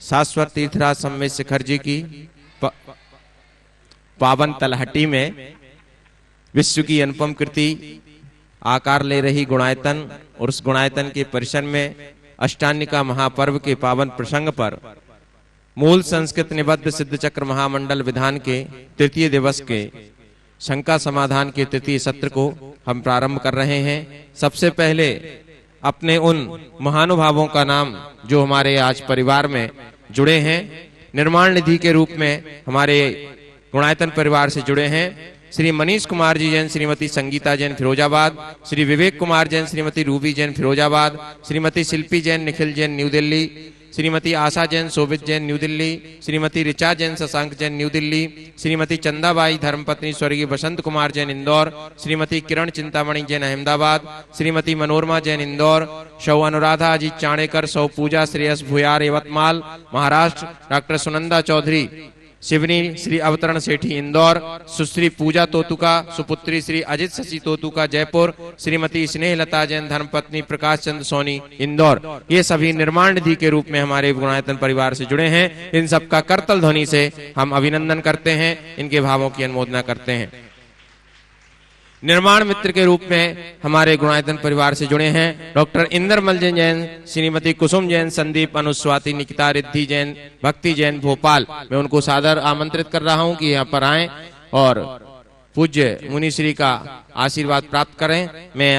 शाश्वत तीर्थराज सम्मेद शिखर जी की पावन तलहटी में विश्व की अनुपम कृति आकार ले रही गुणायतन और उस गुणायतन के परिसर में अष्टान्निका महापर्व के पावन प्रसंग पर मूल संस्कृत निबद्ध सिद्ध चक्र महामंडल विधान के तृतीय दिवस के शंका समाधान के तृतीय सत्र को हम प्रारंभ कर रहे हैं। सबसे पहले अपने उन महानुभावों का नाम जो हमारे आज परिवार में जुड़े हैं, निर्माण निधि के रूप में हमारे गुणायतन परिवार से जुड़े हैं। श्री मनीष कुमार जी जैन, श्रीमती संगीता जैन फिरोजाबाद, श्री विवेक कुमार जैन, श्रीमती रूबी जैन फिरोजाबाद, श्रीमती शिल्पी Jain, Nikhil Jain new Delhi, Shrimati Asha Jain, Shobhit Jain new Delhi, Shrimati Richa Jain, Shashank Jain new Delhi, Shrimati Chandabai धर्मपत्नी स्वर्गीय बसंत कुमार जैन इंदौर, श्रीमती किरण चिंतामणि जैन अहमदाबाद, श्रीमती मनोरमा जैन इंदौर, शौ अनुराधा अजीत चाणेकर, शौ पूजा श्रेयस भुयार यवतमाल महाराष्ट्र, डॉक्टर सुनंदा चौधरी शिवनी, श्री अवतरण सेठी इंदौर, सुश्री पूजा तोतुका, सुपुत्री श्री अजित शशि तोतुका जयपुर, श्रीमती स्नेहलता जैन धर्मपत्नी प्रकाश चंद्र सोनी इंदौर, ये सभी निर्माण निधि के रूप में हमारे गुणायतन परिवार से जुड़े हैं। इन सबका करतल ध्वनि से हम अभिनंदन करते हैं, इनके भावों की अनुमोदना करते हैं। निर्माण मित्र के रूप में हमारे गुणायतन परिवार से जुड़े हैं डॉक्टर इंद्रमल जैन, श्रीमती कुसुम जैन, संदीप अनुस्वाति, निकिता रिद्धि जैन, भक्ति जैन भोपाल। मैं उनको सादर आमंत्रित कर रहा हूं कि यहाँ पर आएं और पूज्य मुनिश्री का आशीर्वाद प्राप्त करें। मैं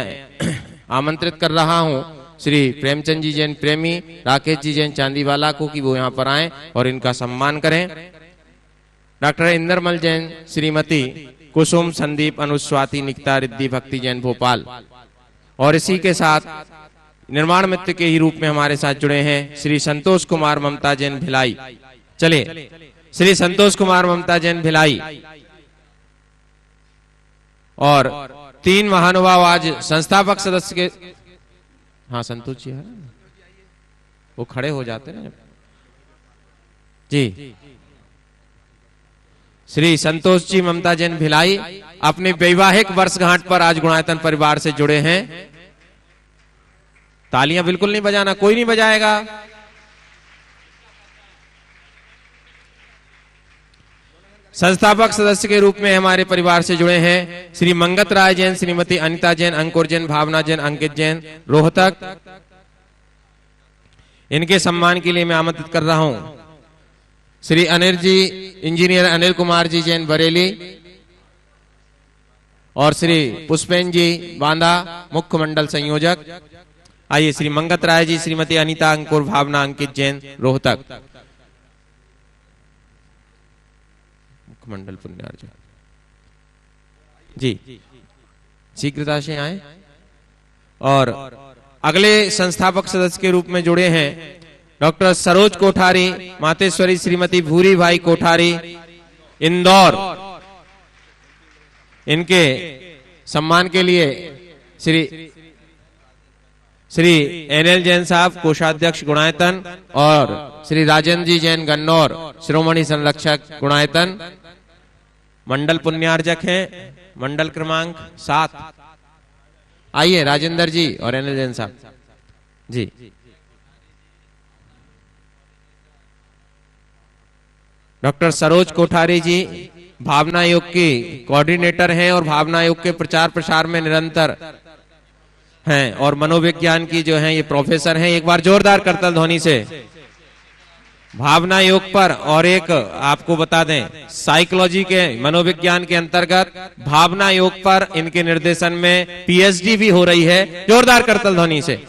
आमंत्रित कर रहा हूं श्री प्रेमचंद जी जैन प्रेमी, राकेश जी जैन चांदीवाला को कि वो यहाँ पर आएं और इनका सम्मान करें। डॉक्टर इंद्रमल जैन, श्रीमती कुसुम, संदीप अनुस्वाति, निकिता रिद्धि, भक्ति जैन भोपाल। और इसी के साथ निर्माण मित्र के ही रूप में हमारे साथ जुड़े हैं श्री संतोष कुमार ममता जैन भिलाई। चले श्री संतोष कुमार ममता जैन भिलाई और 3 महानुभाव आज संस्थापक सदस्य के, हाँ संतोष जी है वो खड़े हो जाते हैं जी। श्री संतोष जी ममता जैन भिलाई अपने वैवाहिक वर्षगांठ पर आज गुणायतन परिवार से जुड़े हैं। तालियां बिल्कुल नहीं बजाना, कोई नहीं बजाएगा। संस्थापक सदस्य के रूप में हमारे परिवार से जुड़े हैं श्री मंगत राय जैन, श्रीमती अनिता जैन, अंकुर जैन, भावना जैन, अंकित जैन रोहतक। इनके सम्मान के लिए मैं आमंत्रित कर रहा हूं श्री अनिल जी, इंजीनियर अनिल कुमार जी जैन बरेली और श्री पुष्पेन जी बांदा, मुख्य मंडल संयोजक। आइए श्री मंगत राय जी, श्रीमती अनीता, अंकुर, भावना, अंकित जैन रोहतक, मुख्य मंडल पुण्यार्जन जी, शीघ्रता से आए। और अगले संस्थापक सदस्य के रूप में जुड़े हैं डॉक्टर सरोज कोठारी, मातेश्वरी श्रीमती भूरी भाई कोठारी इंदौर। इनके सम्मान के लिए श्री एनएल जैन साहब कोषाध्यक्ष गुणायतन और श्री राजेंद्र जी जैन गन्नौर शिरोमणि संरक्षक गुणायतन, मंडल पुण्यार्जक हैं, मंडल क्रमांक 7। आइए राजेंद्र जी और एनएल जैन साहब जी। डॉक्टर सरोज कोठारी जी भावना योग की कोऑर्डिनेटर हैं और भावना योग के प्रचार प्रसार में निरंतर हैं और मनोविज्ञान की जो हैं ये प्रोफेसर हैं। एक बार जोरदार करतल ध्वनि से भावना योग पर। और एक आपको बता दें, साइकोलॉजी के मनोविज्ञान के अंतर्गत भावना योग पर इनके निर्देशन में पीएचडी भी हो रही है। जोरदार करतल ध्वनि से।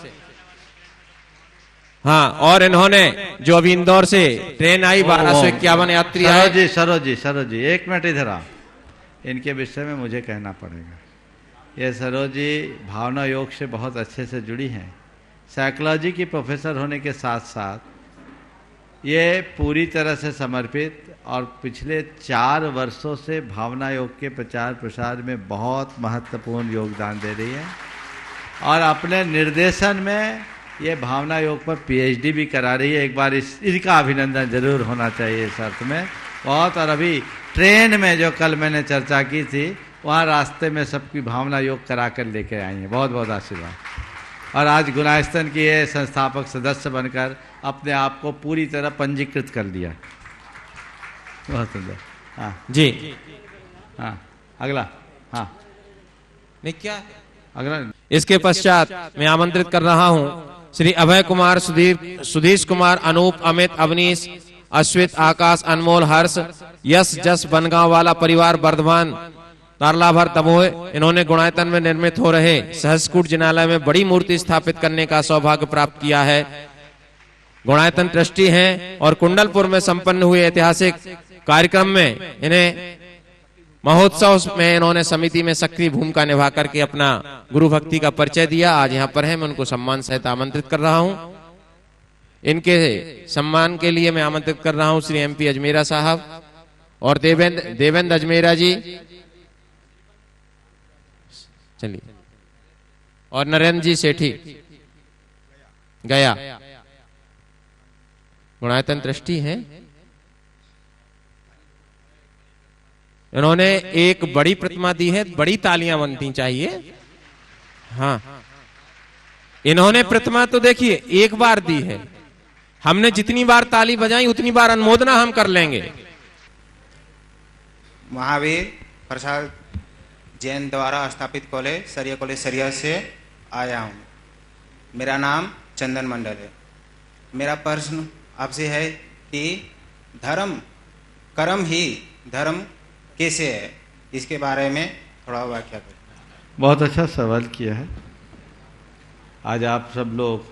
हाँ, और इन्होंने जो अभी इंदौर से ट्रेन आई 1251 यात्री आए। सरोज जी 1 मिनट इधर आ, इनके विषय में मुझे कहना पड़ेगा। ये सरोज जी भावना योग से बहुत अच्छे से जुड़ी हैं। साइकोलॉजी की प्रोफेसर होने के साथ साथ ये पूरी तरह से समर्पित और पिछले 4 वर्षों से भावना योग के प्रचार प्रसार में बहुत महत्वपूर्ण योगदान दे रही है और अपने निर्देशन में ये भावना योग पर पीएचडी भी करा रही है। एक बार इसका अभिनंदन जरूर होना चाहिए इस अर्थ में बहुत। और अभी ट्रेन में जो कल मैंने चर्चा की थी, वहाँ रास्ते में सबकी भावना योग करा कर लेके आई हैं। बहुत बहुत आशीर्वाद। और आज गुणायतन के संस्थापक सदस्य बनकर अपने आप को पूरी तरह पंजीकृत कर लिया। बहुत सुंदर। हाँ जी, हाँ, अगला। हाँ, नहीं क्या अगला। इसके पश्चात मैं आमंत्रित कर रहा हूं श्री अभय कुमार, सुधीश कुमार, अनूप, अमित, अवनीश, अश्वित, आकाश, अनमोल, हर्ष, यश, जस, बनगांव वाला परिवार, वर्धमान, तारलाभर, तमोह। इन्होंने गुणायतन में निर्मित हो रहे सहस्कूट जिनालय में बड़ी मूर्ति स्थापित करने का सौभाग्य प्राप्त किया है। गुणायतन ट्रस्टी हैं और कुंडलपुर में संपन्न हुए ऐतिहासिक कार्यक्रम में इन्हें महोत्सव में इन्होंने समिति में सक्रिय भूमिका निभा करके अपना गुरु भक्ति का परिचय दिया। आज यहाँ पर है, मैं उनको सम्मान सहित आमंत्रित कर रहा हूँ। इनके सम्मान के लिए मैं आमंत्रित कर रहा हूँ श्री MP अजमेरा साहब और देवेंद्र अजमेरा जी, चलिए, और नरेंद्र जी सेठी गया, गुणायतन ट्रस्टी हैं। इन्होंने एक बड़ी प्रतिमा दी है, बड़ी तालियां बनती चाहिए। हाँ, इन्होंने प्रतिमा तो देखिए एक बार दी है, हमने जितनी बार ताली बजाई उतनी बार अनुमोदना हम कर लेंगे। महावीर प्रसाद जैन द्वारा स्थापित कॉलेज सरिया से आया हूँ। मेरा नाम चंदन मंडल है। मेरा प्रश्न आपसे है कि धर्म, कर्म ही धर्म कैसे है, इसके बारे में थोड़ा व्याख्या करें। बहुत अच्छा सवाल किया है। आज आप सब लोग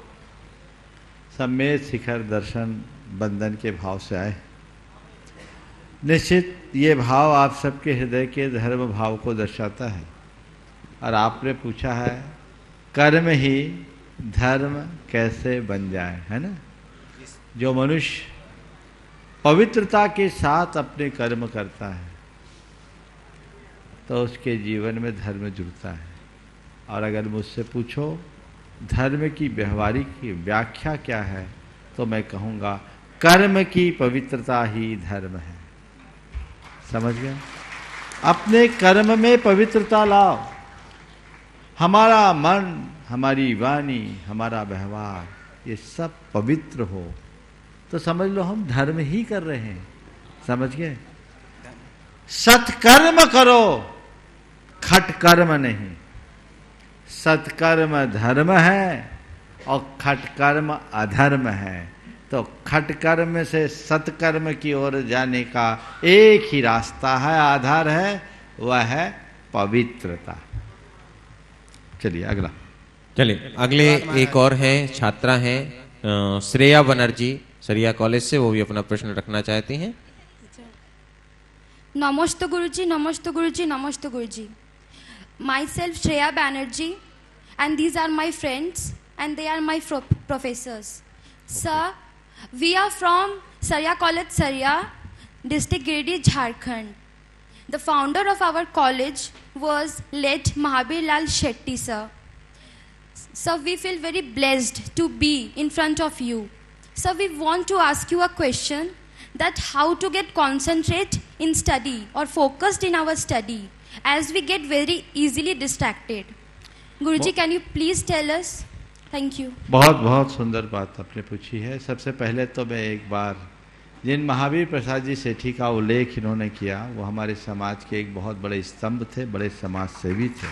सम्मेद शिखर दर्शन बंधन के भाव से आए। निश्चित ये भाव आप सबके हृदय के धर्म भाव को दर्शाता है। और आपने पूछा है कर्म ही धर्म कैसे बन जाए, है ना। जो मनुष्य पवित्रता के साथ अपने कर्म करता है तो उसके जीवन में धर्म जुड़ता है। और अगर मुझसे पूछो धर्म की व्यवहारिक व्याख्या क्या है, तो मैं कहूँगा कर्म की पवित्रता ही धर्म है। समझ गए? अपने कर्म में पवित्रता लाओ। हमारा मन, हमारी वाणी, हमारा व्यवहार ये सब पवित्र हो तो समझ लो हम धर्म ही कर रहे हैं। समझ गए? सत्कर्म करो, खटकर्म नहीं। सत्कर्म धर्म है और खटकर्म अधर्म है। तो खटकर्म से सत्कर्म की ओर जाने का एक ही रास्ता है, आधार है, वह है पवित्रता। चलिए अगला। चलिए अगले एक और हैं, छात्रा हैं श्रेया बनर्जी सरिया कॉलेज से, वो भी अपना प्रश्न रखना चाहती हैं। नमस्ते गुरुजी, नमस्ते गुरुजी, नमस्ते Guruji. Myself Shreya Banerjee and these are my friends and they are my professors. Sir, we are from Saria College, Saria, District Giridih, Jharkhand. The founder of our college was late Mahabir Lal Shetty, sir. Sir, we feel very blessed to be in front of you. Sir, we want to ask you a question that how to get concentrate in study or focused in our study as we get very easily distracted. Guruji, can you please tell us? Thank you. बहुत बहुत सुंदर बात आपने पूछी है। सबसे पहले तो मैं एक बार जिन महावीर प्रसाद जी सेठी का उल्लेख इन्होंने किया, वो हमारे समाज के एक बहुत बड़े स्तंभ थे, बड़े समाज सेवी थे।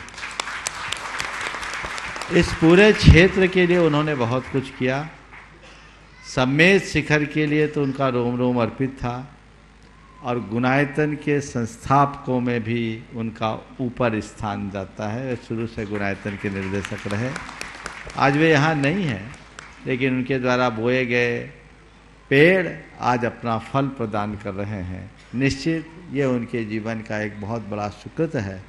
इस पूरे क्षेत्र के लिए उन्होंने बहुत कुछ किया। सम्मेद शिखर के लिए तो उनका रोम रोम अर्पित था और गुणायतन के संस्थापकों में भी उनका ऊपर स्थान जाता है। वे शुरू से गुणायतन के निर्देशक रहे। आज वे यहाँ नहीं हैं, लेकिन उनके द्वारा बोए गए पेड़ आज अपना फल प्रदान कर रहे हैं। निश्चित ये उनके जीवन का एक बहुत बड़ा सुकृत है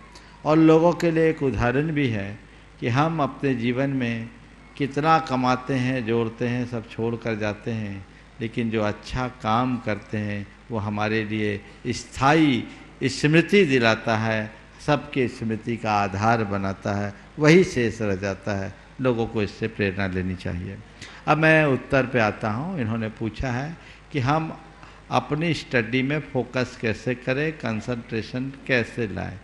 और लोगों के लिए एक उदाहरण भी है कि हम अपने जीवन में कितना कमाते हैं, जोड़ते हैं, सब छोड़ कर जाते हैं, लेकिन जो अच्छा काम करते हैं वो हमारे लिए स्थायी स्मृति दिलाता है, सबके स्मृति का आधार बनाता है, वही शेष रह जाता है। लोगों को इससे प्रेरणा लेनी चाहिए। अब मैं उत्तर पे आता हूँ। इन्होंने पूछा है कि हम अपनी स्टडी में फोकस कैसे करें, कंसंट्रेशन कैसे लाएं।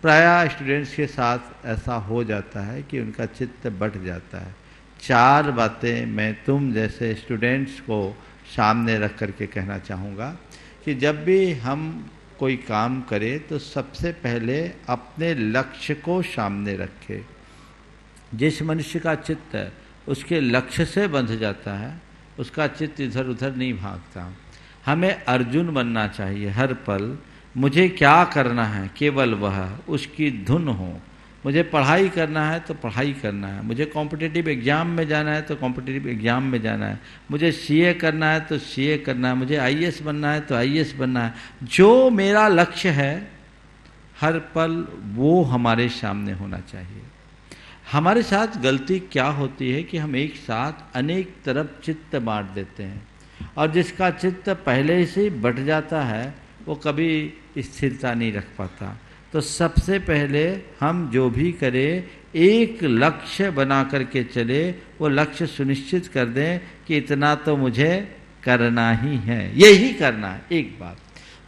प्रायः स्टूडेंट्स के साथ ऐसा हो जाता है कि उनका चित्त बढ़ जाता है। 4 बातें मैं तुम जैसे स्टूडेंट्स को सामने रख करके कहना चाहूँगा कि जब भी हम कोई काम करें तो सबसे पहले अपने लक्ष्य को सामने रखें। जिस मनुष्य का चित्त उसके लक्ष्य से बंध जाता है, उसका चित्त इधर उधर नहीं भागता। हमें अर्जुन बनना चाहिए हर पल। मुझे क्या करना है, केवल वह उसकी धुन हो। मुझे पढ़ाई करना है तो पढ़ाई करना है, मुझे कॉम्पिटिटिव एग्ज़ाम में जाना है तो कॉम्पिटिटिव एग्ज़ाम में जाना है, मुझे सीए करना है तो सीए करना है, मुझे आईएएस बनना है तो आईएएस बनना है। जो मेरा लक्ष्य है हर पल वो हमारे सामने होना चाहिए। हमारे साथ गलती क्या होती है कि हम एक साथ अनेक तरफ चित्त बांट देते हैं, और जिसका चित्त पहले से ही बट जाता है वो कभी स्थिरता नहीं रख पाता। तो सबसे पहले हम जो भी करें एक लक्ष्य बना करके चले, वो लक्ष्य सुनिश्चित कर दें कि इतना तो मुझे करना ही है, यही करना है, एक बात।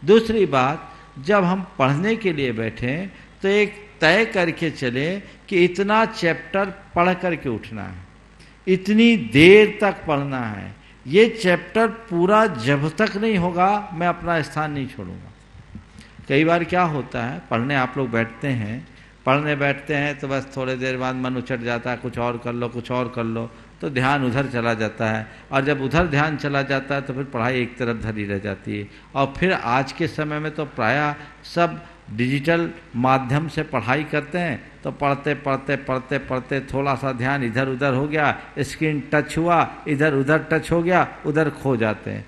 दूसरी बात, जब हम पढ़ने के लिए बैठें तो एक तय करके चले कि इतना चैप्टर पढ़ करके उठना है, इतनी देर तक पढ़ना है, ये चैप्टर पूरा जब तक नहीं होगा मैं अपना स्थान नहीं छोड़ूंगा। कई बार क्या होता है, पढ़ने आप लोग बैठते हैं, पढ़ने बैठते हैं तो बस थोड़ी देर बाद मन उचट जाता है, कुछ और कर लो कुछ और कर लो, तो ध्यान उधर चला जाता है, और जब उधर ध्यान चला जाता है तो फिर पढ़ाई एक तरफ धरी रह जाती है। और फिर आज के समय में तो प्रायः सब डिजिटल माध्यम से पढ़ाई करते हैं, तो पढ़ते पढ़ते पढ़ते पढ़ते थोड़ा सा ध्यान इधर उधर हो गया, स्क्रीन टच हुआ, इधर उधर टच हो गया, उधर खो जाते हैं।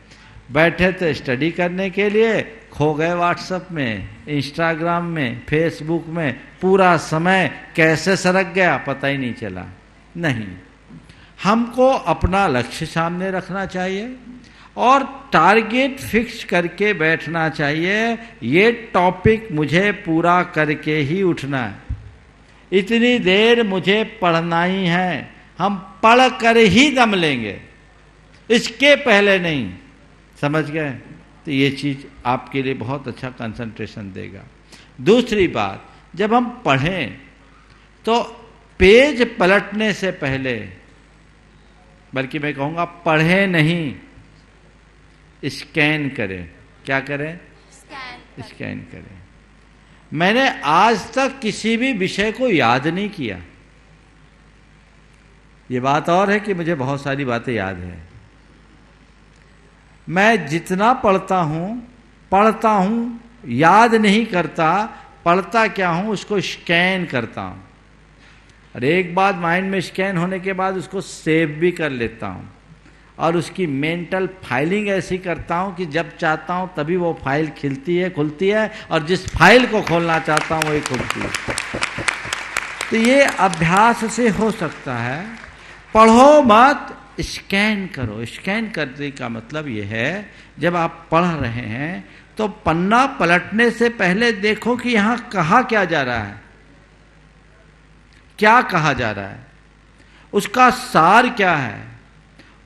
बैठे तो स्टडी करने के लिए, खो गए व्हाट्सएप में, इंस्टाग्राम में, फेसबुक में, पूरा समय कैसे सरक गया पता ही नहीं चला। नहीं, हमको अपना लक्ष्य सामने रखना चाहिए और टारगेट फिक्स करके बैठना चाहिए। ये टॉपिक मुझे पूरा करके ही उठना है, इतनी देर मुझे पढ़ना ही है, हम पढ़ कर ही दम लेंगे, इसके पहले नहीं। समझ गए? तो ये चीज़ आपके लिए बहुत अच्छा कंसंट्रेशन देगा। दूसरी बात, जब हम पढ़ें तो पेज पलटने से पहले, बल्कि मैं कहूँगा पढ़ें नहीं, स्कैन करें। क्या करें? स्कैन करें। मैंने आज तक किसी भी विषय को याद नहीं किया। ये बात और है कि मुझे बहुत सारी बातें याद है। मैं जितना पढ़ता हूँ, याद नहीं करता, पढ़ता क्या हूँ उसको स्कैन करता हूँ, और एक बार माइंड में स्कैन होने के बाद उसको सेव भी कर लेता हूँ, और उसकी मेंटल फाइलिंग ऐसी करता हूँ कि जब चाहता हूँ तभी वो फाइल खुलती है, और जिस फाइल को खोलना चाहता हूँ वही खुलती है। तो ये अभ्यास से हो सकता है। पढ़ो मत, स्कैन करो। स्कैन करने का मतलब ये है, जब आप पढ़ रहे हैं तो पन्ना पलटने से पहले देखो कि यहाँ कहा क्या जा रहा है, क्या कहा जा रहा है, उसका सार क्या है,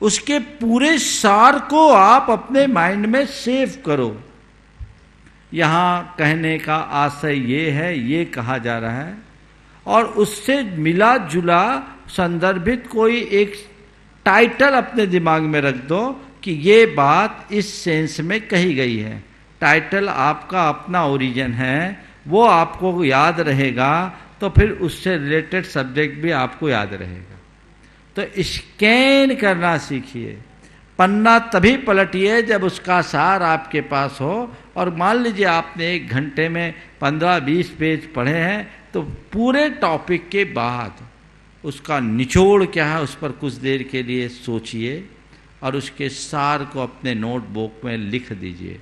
उसके पूरे सार को आप अपने माइंड में सेव करो। यहाँ कहने का आशय ये है, ये कहा जा रहा है, और उससे मिला जुला संदर्भित कोई एक टाइटल अपने दिमाग में रख दो कि ये बात इस सेंस में कही गई है। टाइटल आपका अपना ओरिजिन है, वो आपको याद रहेगा, तो फिर उससे रिलेटेड सब्जेक्ट भी आपको याद रहेगा। तो स्कैन करना सीखिए। पन्ना तभी पलटिए जब उसका सार आपके पास हो, और मान लीजिए आपने 1 घंटे में 15-20 पेज पढ़े हैं, तो पूरे टॉपिक के बाद उसका निचोड़ क्या है उस पर कुछ देर के लिए सोचिए, और उसके सार को अपने नोटबुक में लिख दीजिए।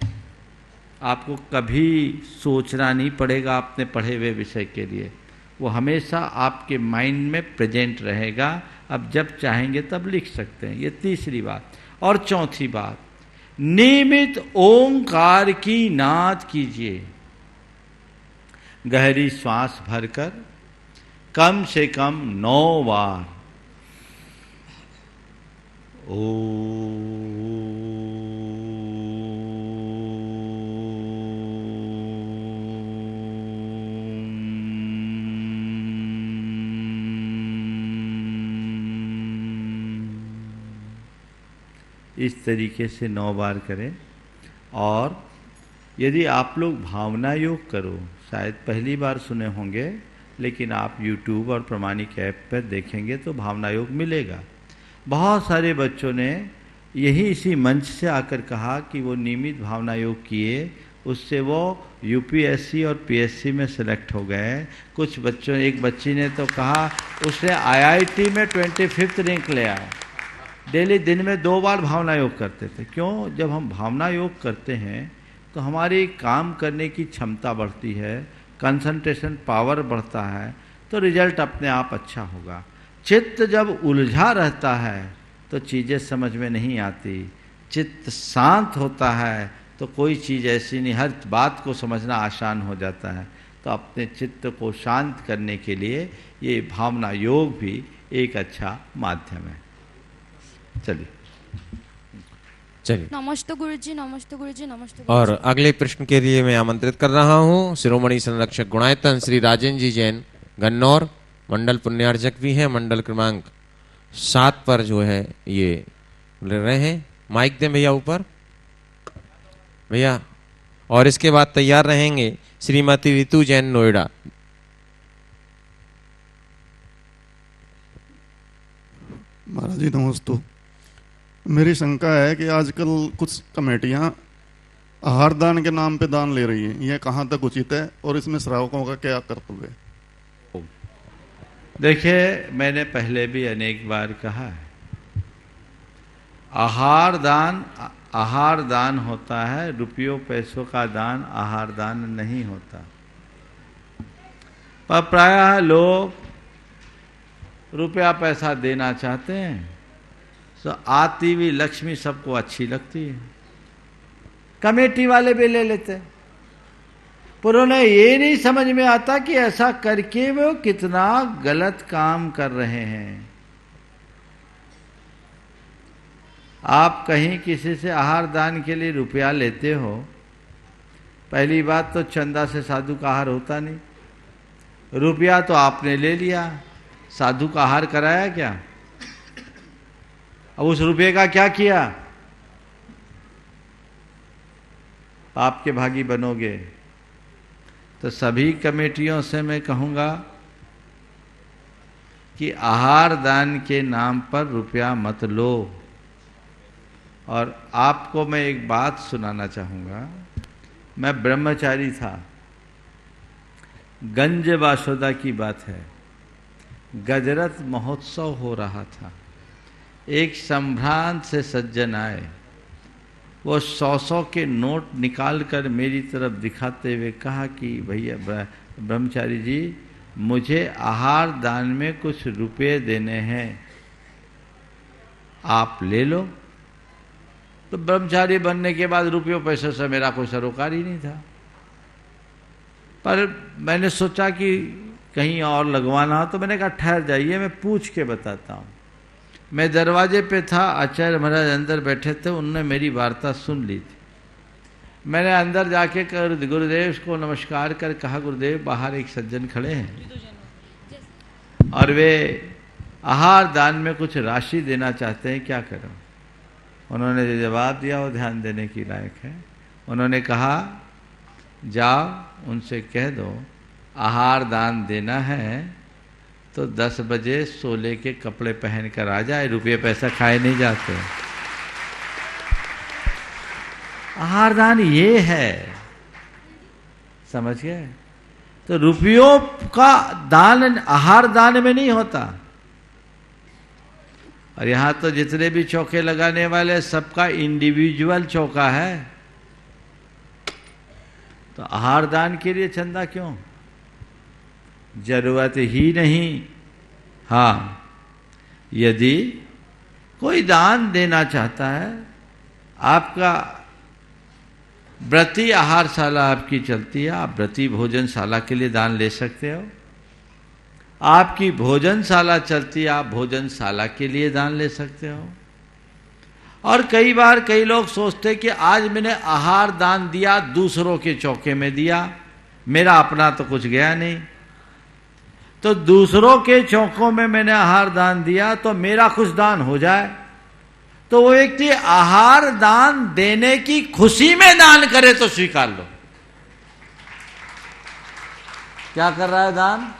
आपको कभी सोचना नहीं पड़ेगा अपने पढ़े हुए विषय के लिए, वो हमेशा आपके माइंड में प्रेजेंट रहेगा। अब जब चाहेंगे तब लिख सकते हैं। ये तीसरी बात। और चौथी बात, नियमित ओंकार की नाद कीजिए। गहरी श्वास भरकर कम से कम 9 बार इस तरीके से 9 बार करें। और यदि आप लोग भावना योग करो, शायद पहली बार सुने होंगे, लेकिन आप YouTube और प्रमाणिक ऐप पर देखेंगे तो भावना योग मिलेगा। बहुत सारे बच्चों ने यही इसी मंच से आकर कहा कि वो नियमित भावना योग किए, उससे वो UPSC और PSC में सेलेक्ट हो गए। कुछ बच्चों, एक बच्ची ने तो कहा उसने IIT में 25th रैंक ले आया। डेली दिन में 2 बार भावना योग करते थे। क्यों? जब हम भावना योग करते हैं तो हमारी काम करने की क्षमता बढ़ती है, कंसंट्रेशन पावर बढ़ता है, तो रिजल्ट अपने आप अच्छा होगा। चित्त जब उलझा रहता है तो चीज़ें समझ में नहीं आती। चित्त शांत होता है तो कोई चीज़ ऐसी नहीं, हर बात को समझना आसान हो जाता है। तो अपने चित्त को शांत करने के लिए ये भावना योग भी एक अच्छा माध्यम है। चलिए नमस्ते गुरुजी, नमस्ते गुरुजी, नमस्ते। और अगले प्रश्न के लिए मैं आमंत्रित कर रहा हूँ शिरोमणि संरक्षक गुणायतन श्री राजेंद्र जी जैन, गन्नौर, मंडल पुण्यार्जक भी हैं, मंडल क्रमांक 7 पर जो है ये ले रहे हैं। माइक दें भैया ऊपर, भैया। और इसके बाद तैयार रहेंगे श्रीमती ऋतु जैन, नोएडा। महाराज जी नमस्ते। मेरी शंका है कि आजकल कुछ कमेटियां आहार दान के नाम पे दान ले रही हैं, यह कहाँ तक उचित है और इसमें श्रावकों का क्या कर्तव्य है? देखिए, मैंने पहले भी अनेक बार कहा है, आहार दान होता है, रुपयों पैसों का दान आहार दान नहीं होता। पर प्रायः लोग रुपया पैसा देना चाहते हैं तो आती हुई लक्ष्मी सबको अच्छी लगती है, कमेटी वाले भी ले लेते हैं। पर उन्हें ये नहीं समझ में आता कि ऐसा करके वो कितना गलत काम कर रहे हैं। आप कहीं किसी से आहार दान के लिए रुपया लेते हो, पहली बात तो चंदा से साधु का आहार होता नहीं। रुपया तो आपने ले लिया, साधु का आहार कराया क्या? अब उस रुपये का क्या किया? पाप के भागी बनोगे। तो सभी कमेटियों से मैं कहूँगा कि आहार दान के नाम पर रुपया मत लो। और आपको मैं एक बात सुनाना चाहूँगा। मैं ब्रह्मचारी था, गंज वासोदा की बात है, गजरत महोत्सव हो रहा था। एक संभ्रांत से सज्जन आए, वो 100 के नोट निकाल कर मेरी तरफ दिखाते हुए कहा कि भैया ब्रह्मचारी जी, मुझे आहार दान में कुछ रुपए देने हैं, आप ले लो। तो ब्रह्मचारी बनने के बाद रुपयों पैसों से मेरा कोई सरोकार ही नहीं था। पर मैंने सोचा कि कहीं और लगवाना हो, तो मैंने कहा ठहर जाइए, मैं पूछ के बताता हूँ। मैं दरवाजे पे था, आचार्य महाराज अंदर बैठे थे, उनने मेरी वार्ता सुन ली थी। मैंने अंदर जाके गुरुदेव को नमस्कार कर कहा, गुरुदेव बाहर एक सज्जन खड़े हैं और वे आहार दान में कुछ राशि देना चाहते हैं, क्या करूं? उन्होंने जो जवाब दिया वो ध्यान देने की लायक है। उन्होंने कहा, जाओ उनसे कह दो आहार दान देना है तो 10 बजे सोले के कपड़े पहन कर आ जाए, रुपये पैसा खाए नहीं जाते। आहार दान ये है, समझ गए? तो रुपयों का दान आहार दान में नहीं होता। और यहां तो जितने भी चौके लगाने वाले सबका इंडिविजुअल चौका है, तो आहार दान के लिए चंदा क्यों? जरूरत ही नहीं। हाँ, यदि कोई दान देना चाहता है, आपका व्रती आहारशाला आपकी चलती है, आप व्रती भोजनशाला के लिए दान ले सकते हो। आपकी भोजनशाला चलती है, आप भोजनशाला के लिए दान ले सकते हो। और कई बार कई लोग सोचते कि आज मैंने आहार दान दिया, दूसरों के चौके में दिया, मेरा अपना तो कुछ गया नहीं। तो दूसरों के चौकों में मैंने आहार दान दिया तो मेरा कुछ दान हो जाए। तो वो व्यक्ति आहार दान देने की खुशी में दान करे तो स्वीकार लो। क्या कर रहा है दान?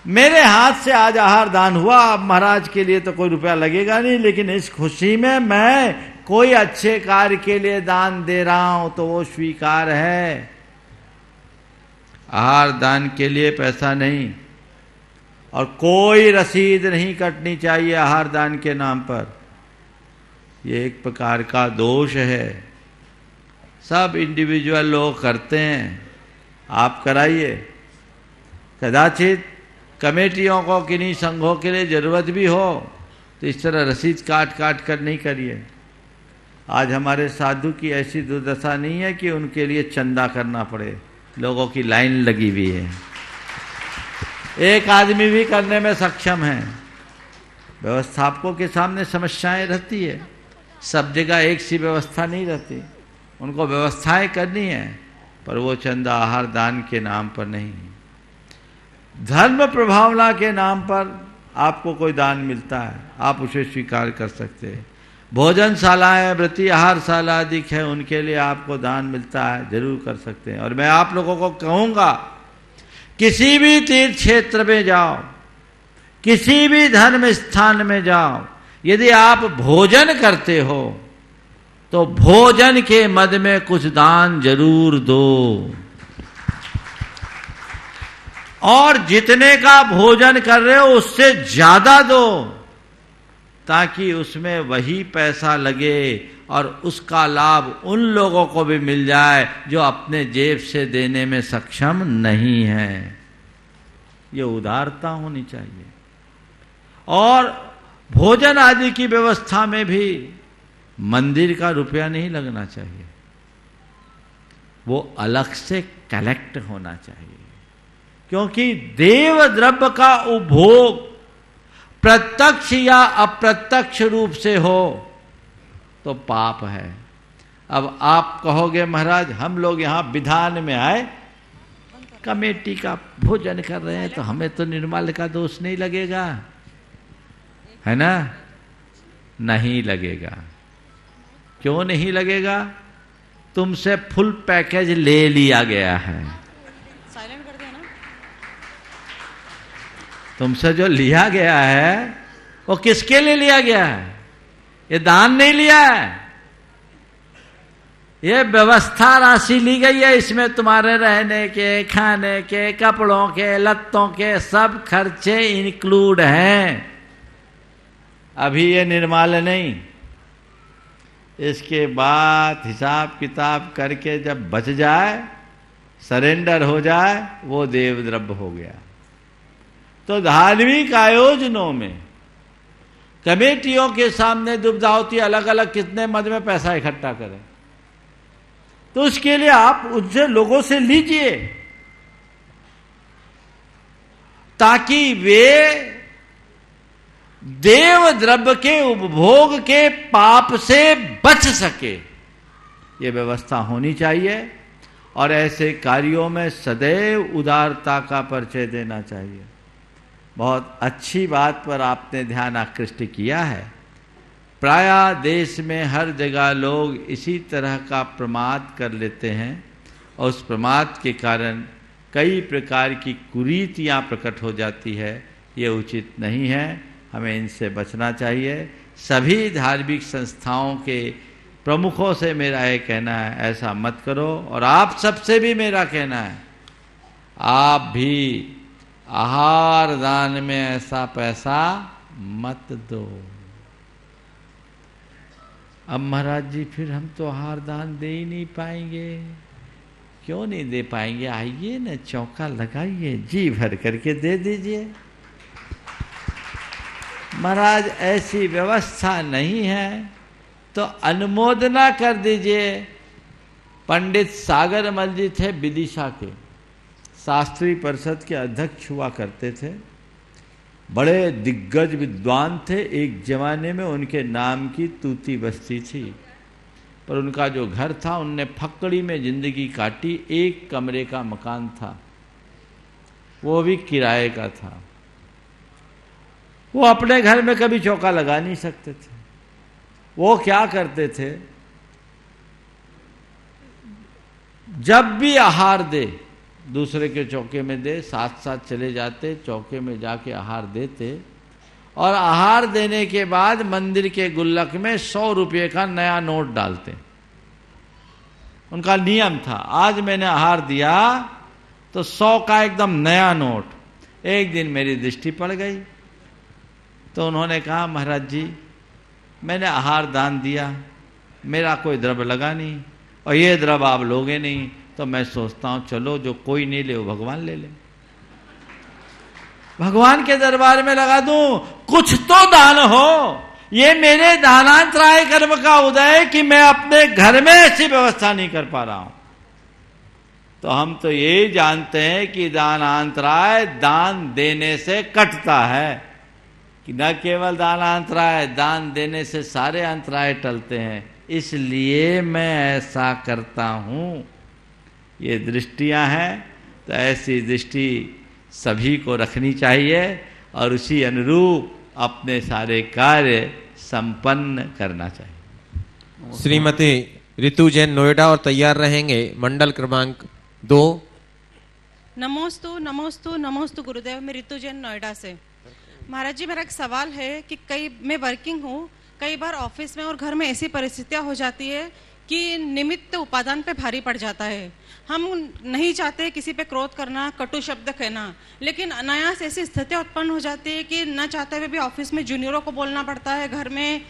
मेरे हाथ से आज आहार दान हुआ, अब महाराज के लिए तो कोई रुपया लगेगा नहीं, लेकिन इस खुशी में मैं कोई अच्छे कार्य के लिए दान दे रहा हूं तो वो स्वीकार है। आहार दान के लिए पैसा नहीं और कोई रसीद नहीं कटनी चाहिए आहार दान के नाम पर। ये एक प्रकार का दोष है। सब इंडिविजुअल लोग करते हैं, आप कराइए। कदाचित कमेटियों को किन्हीं संघों के लिए जरूरत भी हो तो इस तरह रसीद काट काट कर नहीं करिए। आज हमारे साधु की ऐसी दुर्दशा नहीं है कि उनके लिए चंदा करना पड़े, लोगों की लाइन लगी हुई है। एक आदमी भी करने में सक्षम है। व्यवस्थापकों के सामने समस्याएं रहती है, सब जगह एक सी व्यवस्था नहीं रहती, उनको व्यवस्थाएं करनी है, पर वो चंदा आहार दान के नाम पर नहीं। धर्म प्रभावना के नाम पर आपको कोई दान मिलता है, आप उसे स्वीकार कर सकते हैं। भोजनशालाएं, व्रती आहारशाला आदि है, उनके लिए आपको दान मिलता है, जरूर कर सकते हैं। और मैं आप लोगों को कहूंगा, किसी भी तीर्थ क्षेत्र में जाओ, किसी भी धर्म स्थान में जाओ, यदि आप भोजन करते हो तो भोजन के मद में कुछ दान जरूर दो। और जितने का भोजन कर रहे हो उससे ज्यादा दो, ताकि उसमें वही पैसा लगे और उसका लाभ उन लोगों को भी मिल जाए जो अपने जेब से देने में सक्षम नहीं है। ये उदारता होनी चाहिए। और भोजन आदि की व्यवस्था में भी मंदिर का रुपया नहीं लगना चाहिए, वो अलग से कलेक्ट होना चाहिए। क्योंकि देव द्रव्य का उपभोग प्रत्यक्ष या अप्रत्यक्ष रूप से हो तो पाप है। अब आप कहोगे महाराज हम लोग यहां विधान में आए, कमेटी का भोजन कर रहे हैं तो हमें तो निर्मल का दोष नहीं लगेगा, है ना? नहीं लगेगा। क्यों नहीं लगेगा? तुमसे फुल पैकेज ले लिया गया है। तुमसे जो लिया गया है वो किसके लिए लिया गया है? ये दान नहीं लिया है, ये व्यवस्था राशि ली गई है। इसमें तुम्हारे रहने के, खाने के, कपड़ों के, लत्तों के सब खर्चे इंक्लूड हैं। अभी ये निर्माल्य नहीं, इसके बाद हिसाब किताब करके जब बच जाए, सरेंडर हो जाए, वो देव द्रव्य हो गया। तो धार्मिक आयोजनों में कमेटियों के सामने दुविधा होती है, अलग अलग कितने मद में पैसा इकट्ठा करें। तो उसके लिए आप उनसे, लोगों से लीजिए, ताकि वे देव द्रव्य के उपभोग के पाप से बच सके। ये व्यवस्था होनी चाहिए। और ऐसे कार्यों में सदैव उदारता का परिचय देना चाहिए। बहुत अच्छी बात पर आपने ध्यान आकृष्ट किया है। प्रायः देश में हर जगह लोग इसी तरह का प्रमाद कर लेते हैं और उस प्रमाद के कारण कई प्रकार की कुरीतियां प्रकट हो जाती है। ये उचित नहीं है, हमें इनसे बचना चाहिए। सभी धार्मिक संस्थाओं के प्रमुखों से मेरा ये कहना है, ऐसा मत करो। और आप सबसे भी मेरा कहना है, आप भी आहार दान में ऐसा पैसा मत दो। अब महाराज जी फिर हम तो आहार दान दे ही नहीं पाएंगे। क्यों नहीं दे पाएंगे? आइए ना, चौका लगाइए, जी भर करके दे दीजिए। महाराज ऐसी व्यवस्था नहीं है तो अनुमोदना कर दीजिए। पंडित सागरमल जी थे विदिशा के, शास्त्रीय परिषद के अध्यक्ष हुआ करते थे, बड़े दिग्गज विद्वान थे। एक जमाने में उनके नाम की तूती बस्ती थी, पर उनका जो घर था उनने फक्कड़ी में जिंदगी काटी। एक कमरे का मकान था, वो भी किराए का था। वो अपने घर में कभी चौका लगा नहीं सकते थे। वो क्या करते थे, जब भी आहार दे, दूसरे के चौके में दे, साथ साथ चले जाते, चौके में जाके आहार देते, और आहार देने के बाद मंदिर के गुल्लक में 100 रुपये का नया नोट डालते। उनका नियम था, आज मैंने आहार दिया तो 100 का एकदम नया नोट। एक दिन मेरी दृष्टि पड़ गई तो उन्होंने कहा, महाराज जी मैंने आहार दान दिया, मेरा कोई द्रव्य लगा नहीं, और ये द्रव्य आप लोगे नहीं, तो मैं सोचता हूं चलो जो कोई नहीं ले वो भगवान ले ले, भगवान के दरबार में लगा दूं, कुछ तो दान हो। ये मेरे दानांतराय कर्म का उदय है कि मैं अपने घर में ऐसी व्यवस्था नहीं कर पा रहा हूं। तो हम तो ये जानते हैं कि दानांतराय दान देने से कटता है, कि न केवल दानांतराय, दान देने से सारे अंतराय टलते हैं, इसलिए मैं ऐसा करता हूं। ये दृष्टियां हैं, तो ऐसी दृष्टि सभी को रखनी चाहिए और उसी अनुरूप अपने सारे कार्य संपन्न करना चाहिए। श्रीमती ऋतु जैन नोएडा और तैयार रहेंगे मंडल क्रमांक 2। नमोस्तु नमोस्तु नमोस्तु गुरुदेव। मैं ऋतु जैन नोएडा से। महाराज जी, मेरा एक सवाल है कि मैं वर्किंग हूँ, कई बार ऑफिस में और घर में ऐसी परिस्थितियाँ हो जाती है कि निमित्त उपादान पे भारी पड़ जाता है। हम नहीं चाहते किसी पे क्रोध करना, कटु शब्द कहना, लेकिन अनायास ऐसी स्थितियाँ उत्पन्न हो जाती है कि न चाहते हुए भी ऑफिस में जूनियरों को बोलना पड़ता है, घर में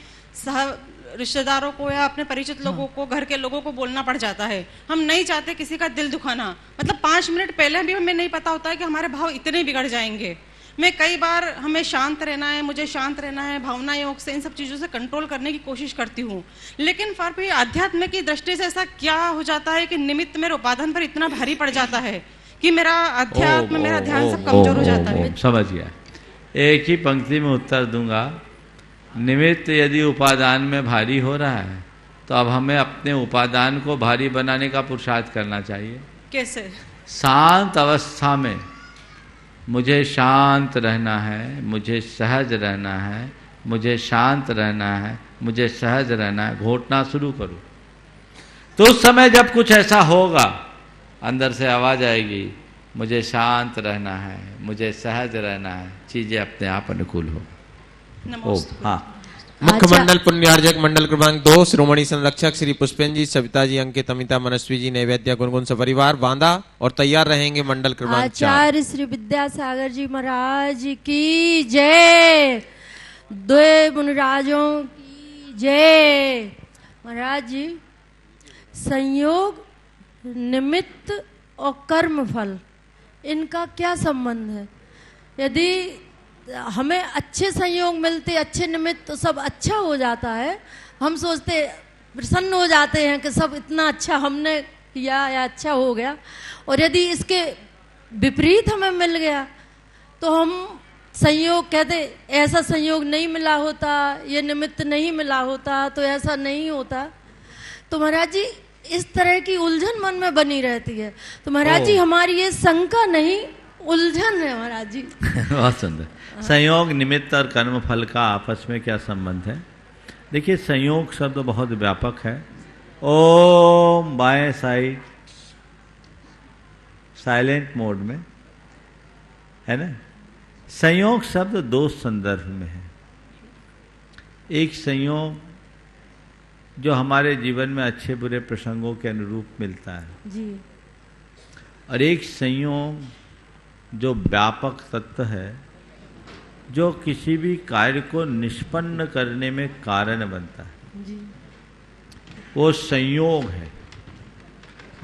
रिश्तेदारों को या अपने परिचित लोगों को, घर के लोगों को बोलना पड़ जाता है। हम नहीं चाहते किसी का दिल दुखाना, मतलब 5 मिनट पहले भी हमें नहीं पता होता है कि हमारे भाव इतने बिगड़ जाएंगे। मैं कई बार हमें शांत रहना है, मुझे शांत रहना है, भावना योग से इन सब चीज़ों से कंट्रोल करने की कोशिश करती हूँ, लेकिन फिर भी अध्यात्म की दृष्टि से ऐसा क्या हो जाता है कि निमित्त मेरे उपादान पर इतना भारी पड़ जाता है कि मेरा अध्यात्म, मेरा ध्यान सब कमजोर हो जाता है। समझ गया। एक ही पंक्ति में उत्तर दूंगा। निमित्त यदि उपादान में भारी हो रहा है तो अब हमें अपने उपादान को भारी बनाने का पुरुषार्थ करना चाहिए। कैसे? शांत अवस्था में मुझे शांत रहना है, मुझे सहज रहना है, मुझे शांत रहना है, मुझे सहज रहना है, घोटना शुरू करूं तो उस समय जब कुछ ऐसा होगा, अंदर से आवाज आएगी, मुझे शांत रहना है, मुझे सहज रहना है, चीजें अपने आप अनुकूल हो। हाँ। मुख्य मंडल पुण्यार्जक मंडल क्रमांक 2 श्रोमणी संरक्षक श्री पुष्पेन जी, सविता जी, अंकित, अमिता, मनस्वी जी, नैवेद्य, गुनगुन सपरिवार बांदा और तैयार रहेंगे मंडल क्रमांक 4। आचार्य श्री विद्यासागर जी महाराज की जय, द्वे मुनिराजों की जय। महाराज जी, संयोग, निमित्त और कर्म फल, इनका क्या संबंध है? यदि हमें अच्छे संयोग मिलते, अच्छे निमित्त, तो सब अच्छा हो जाता है, हम सोचते, प्रसन्न हो जाते हैं कि सब इतना अच्छा हमने किया या अच्छा हो गया। और यदि इसके विपरीत हमें मिल गया तो हम संयोग कहते, ऐसा संयोग नहीं मिला होता, ये निमित्त नहीं मिला होता तो ऐसा नहीं होता। तो महाराज जी, इस तरह की उलझन मन में बनी रहती है। तो महाराज जी, हमारी ये शंका नहीं, उलझन है महाराज जी। बहुत सुंदर। संयोग, निमित्त और कर्म फल का आपस में क्या संबंध है? देखिए, संयोग शब्द बहुत व्यापक है। ओम बाएं साइड साइलेंट मोड में है ना। संयोग शब्द 2 संदर्भ में है। एक संयोग जो हमारे जीवन में अच्छे बुरे प्रसंगों के अनुरूप मिलता है जी, और एक संयोग जो व्यापक तत्व है, जो किसी भी कार्य को निष्पन्न करने में कारण बनता है जी। वो संयोग है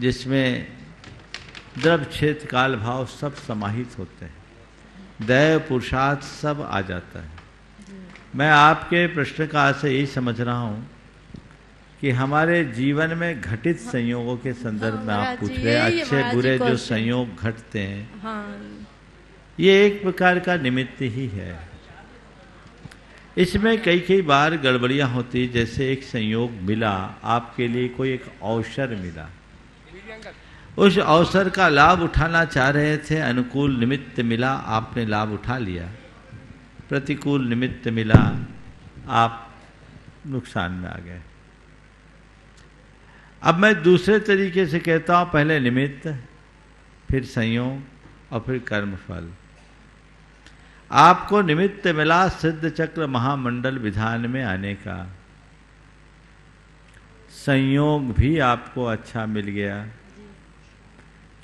जिसमें द्रव्य क्षेत्र काल भाव सब समाहित होते हैं, दैव पुरुषार्थ सब आ जाता है। मैं आपके प्रश्न का से यही समझ रहा हूँ कि हमारे जीवन में घटित संयोगों के संदर्भ में आप पूछ रहे हैं, अच्छे बुरे जो संयोग घटते हैं, ये एक प्रकार का निमित्त ही है। इसमें कई बार गड़बड़ियां होती, जैसे एक संयोग मिला, आपके लिए कोई एक अवसर मिला, उस अवसर का लाभ उठाना चाह रहे थे, अनुकूल निमित्त मिला, आपने लाभ उठा लिया। प्रतिकूल निमित्त मिला, आप नुकसान में आ गए। अब मैं दूसरे तरीके से कहता हूं, पहले निमित्त, फिर संयोग और फिर कर्मफल। आपको निमित्त मिला सिद्ध चक्र महामंडल विधान में आने का, संयोग भी आपको अच्छा मिल गया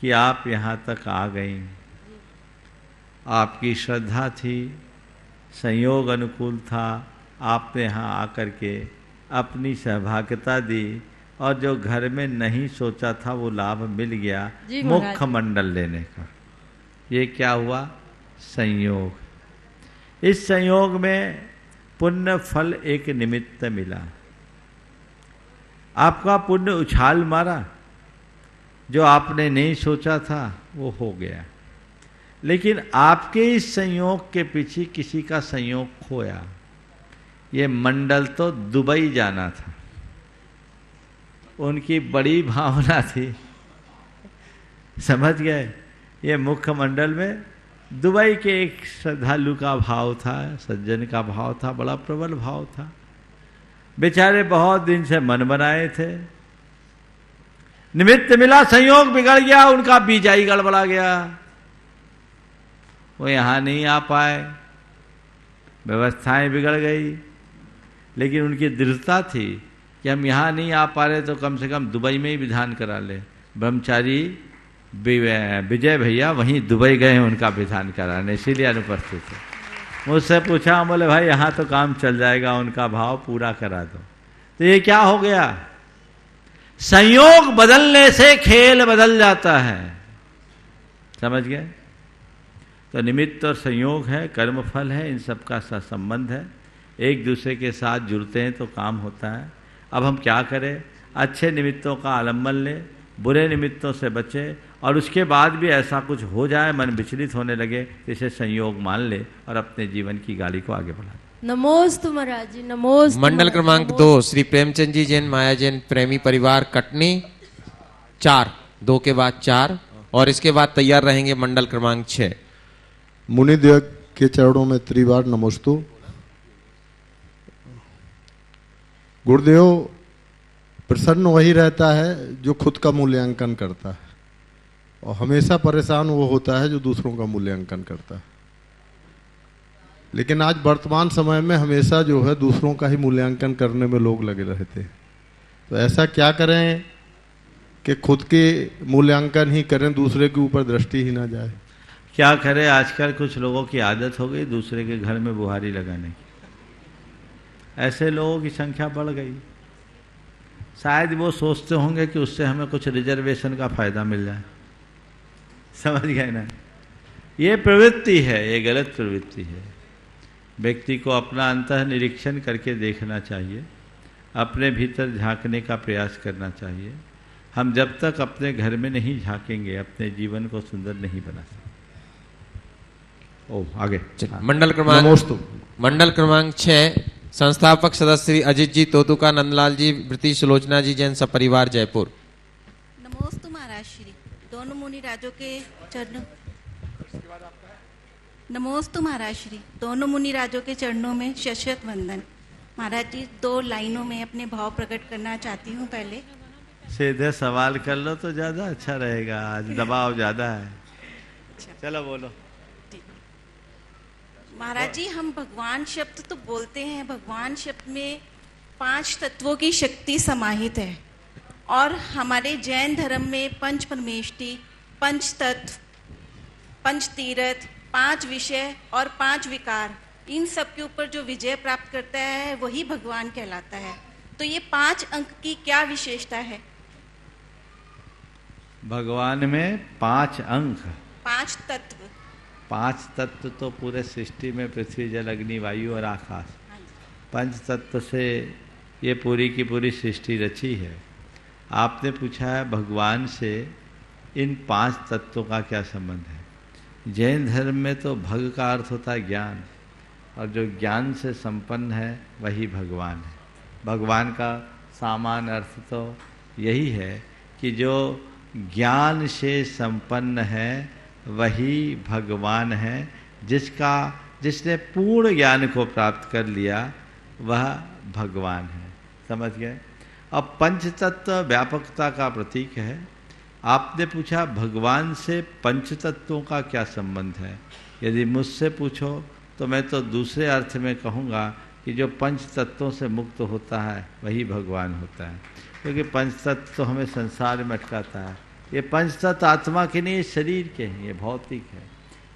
कि आप यहाँ तक आ गई। आपकी श्रद्धा थी, संयोग अनुकूल था, आपने यहाँ आकर के अपनी सहभागिता दी और जो घर में नहीं सोचा था वो लाभ मिल गया मुख्य मंडल लेने का। ये क्या हुआ? संयोग। इस संयोग में पुण्य फल एक निमित्त मिला। आपका पुण्य उछाल मारा, जो आपने नहीं सोचा था वो हो गया। लेकिन आपके इस संयोग के पीछे किसी का संयोग खोया। ये मंडल तो दुबई जाना था, उनकी बड़ी भावना थी, समझ गए? ये मुख्य मंडल में दुबई के एक श्रद्धालु का भाव था, सज्जन का भाव था, बड़ा प्रबल भाव था। बेचारे बहुत दिन से मन बनाए थे, निमित्त मिला, संयोग बिगड़ गया, उनका बीजाई गड़बड़ा गया, वो यहाँ नहीं आ पाए, व्यवस्थाएं बिगड़ गई। लेकिन उनकी दृढ़ता थी कि हम यहाँ नहीं आ पा रहे तो कम से कम दुबई में ही विधान करा ले। ब्रह्मचारी विजय भैया वहीं दुबई गए उनका विधान कराने, इसीलिए अनुपस्थित थे। मुझसे पूछा, बोले भाई यहाँ तो काम चल जाएगा, उनका भाव पूरा करा दो। तो ये क्या हो गया? संयोग बदलने से खेल बदल जाता है, समझ गए? तो निमित्त और संयोग है, कर्मफल है, इन सब का संबंध है, एक दूसरे के साथ जुड़ते हैं तो काम होता है। अब हम क्या करें? अच्छे निमित्तों का आलम्बन लें, बुरे निमित्तों से बचें, और उसके बाद भी ऐसा कुछ हो जाए, मन विचलित होने लगे, इसे संयोग मान ले और अपने जीवन की गाड़ी को आगे बढ़ा। नमोस्तु महाराज जी, नमोस्तु। मंडल क्रमांक 2 श्री प्रेमचंद जी जैन माया जैन प्रेमी परिवार कटनी 4, 2 के बाद 4, और इसके बाद तैयार रहेंगे मंडल क्रमांक 6। मुनिदेव के चरणों में त्रिवार नमोस्तु। गुरुदेव, प्रसन्न वही रहता है जो खुद का मूल्यांकन करता है, और हमेशा परेशान वो होता है जो दूसरों का मूल्यांकन करता है। लेकिन आज वर्तमान समय में हमेशा जो है दूसरों का ही मूल्यांकन करने में लोग लगे रहते हैं। तो ऐसा क्या करें कि खुद के मूल्यांकन ही करें, दूसरे के ऊपर दृष्टि ही ना जाए। क्या करें? आजकल कुछ लोगों की आदत हो गई दूसरे के घर में बुहारी लगाने की। ऐसे लोगों की संख्या बढ़ गई। शायद वो सोचते होंगे कि उससे हमें कुछ रिजर्वेशन का फायदा मिल जाए, समझ गए ना? ये प्रवृत्ति है, ये गलत प्रवृत्ति है। व्यक्ति को अपना अंतः निरीक्षण करके देखना चाहिए, अपने भीतर झांकने का प्रयास करना चाहिए। हम जब तक अपने घर में नहीं झांकेंगे, अपने जीवन को सुंदर नहीं बना सकते। आगे मंडल क्रमांक 6 संस्थापक सदस्य श्री अजित जी तोतुका, नंदलाल जी, वृत्ति सुलोचना जी जैन सपरिवार जयपुर। नमोस्तु महाराज श्री, दोनों मुनि राजों के चरणों नमोस्तु महाराज श्री, दोनों मुनि राजों के चरणों में शत वंदन। महाराज जी, 2 लाइनों में अपने भाव प्रकट करना चाहती हूँ। पहले सीधे सवाल कर लो तो ज्यादा अच्छा रहेगा, आज दबाव ज्यादा है। चलो बोलो। महाराज जी, हम भगवान शब्द तो बोलते हैं, भगवान शब्द में 5 तत्वों की शक्ति समाहित है, और हमारे जैन धर्म में 5 परमेष्टि, 5 तत्व, 5 तीर्थ, 5 विषय और 5 विकार, इन सब के ऊपर जो विजय प्राप्त करता है वही भगवान कहलाता है। तो ये 5 अंक की क्या विशेषता है? भगवान में 5 अंक, 5 तत्व। 5 तत्व तो पूरे सृष्टि में पृथ्वी, जल, अग्नि, वायु और आकाश, 5 तत्व से ये पूरी की पूरी सृष्टि रची है। आपने पूछा है भगवान से इन 5 तत्वों का क्या संबंध है? जैन धर्म में तो भग का अर्थ होता है ज्ञान, और जो ज्ञान से संपन्न है वही भगवान है। भगवान का सामान्य अर्थ तो यही है कि जो ज्ञान से संपन्न है वही भगवान है। जिसने पूर्ण ज्ञान को प्राप्त कर लिया वह भगवान है। समझ गए? अब पंच तत्व व्यापकता का प्रतीक है। आपने पूछा भगवान से पंच तत्वों का क्या संबंध है। यदि मुझसे पूछो तो मैं तो दूसरे अर्थ में कहूँगा कि जो पंच तत्वों से मुक्त होता है वही भगवान होता है, क्योंकि पंच तत्व तो हमें संसार में अटकाता है। ये पंच तत्व आत्मा के नहीं, शरीर के हैं, ये भौतिक है।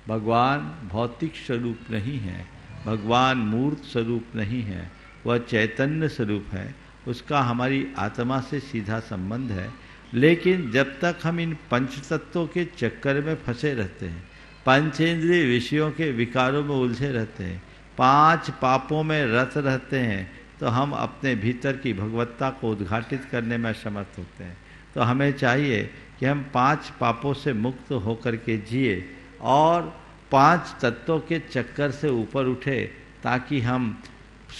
भगवान भौतिक स्वरूप नहीं है, भगवान मूर्त स्वरूप नहीं है, वह चैतन्य स्वरूप है। उसका हमारी आत्मा से सीधा संबंध है। लेकिन जब तक हम इन पंच तत्वों के चक्कर में फंसे रहते हैं, पंचेंद्रिय विषयों के विकारों में उलझे रहते हैं, पांच पापों में रत रहते हैं, तो हम अपने भीतर की भगवत्ता को उद्घाटित करने में असमर्थ होते हैं। तो हमें चाहिए कि हम पांच पापों से मुक्त होकर के जिए और पांच तत्वों के चक्कर से ऊपर उठे, ताकि हम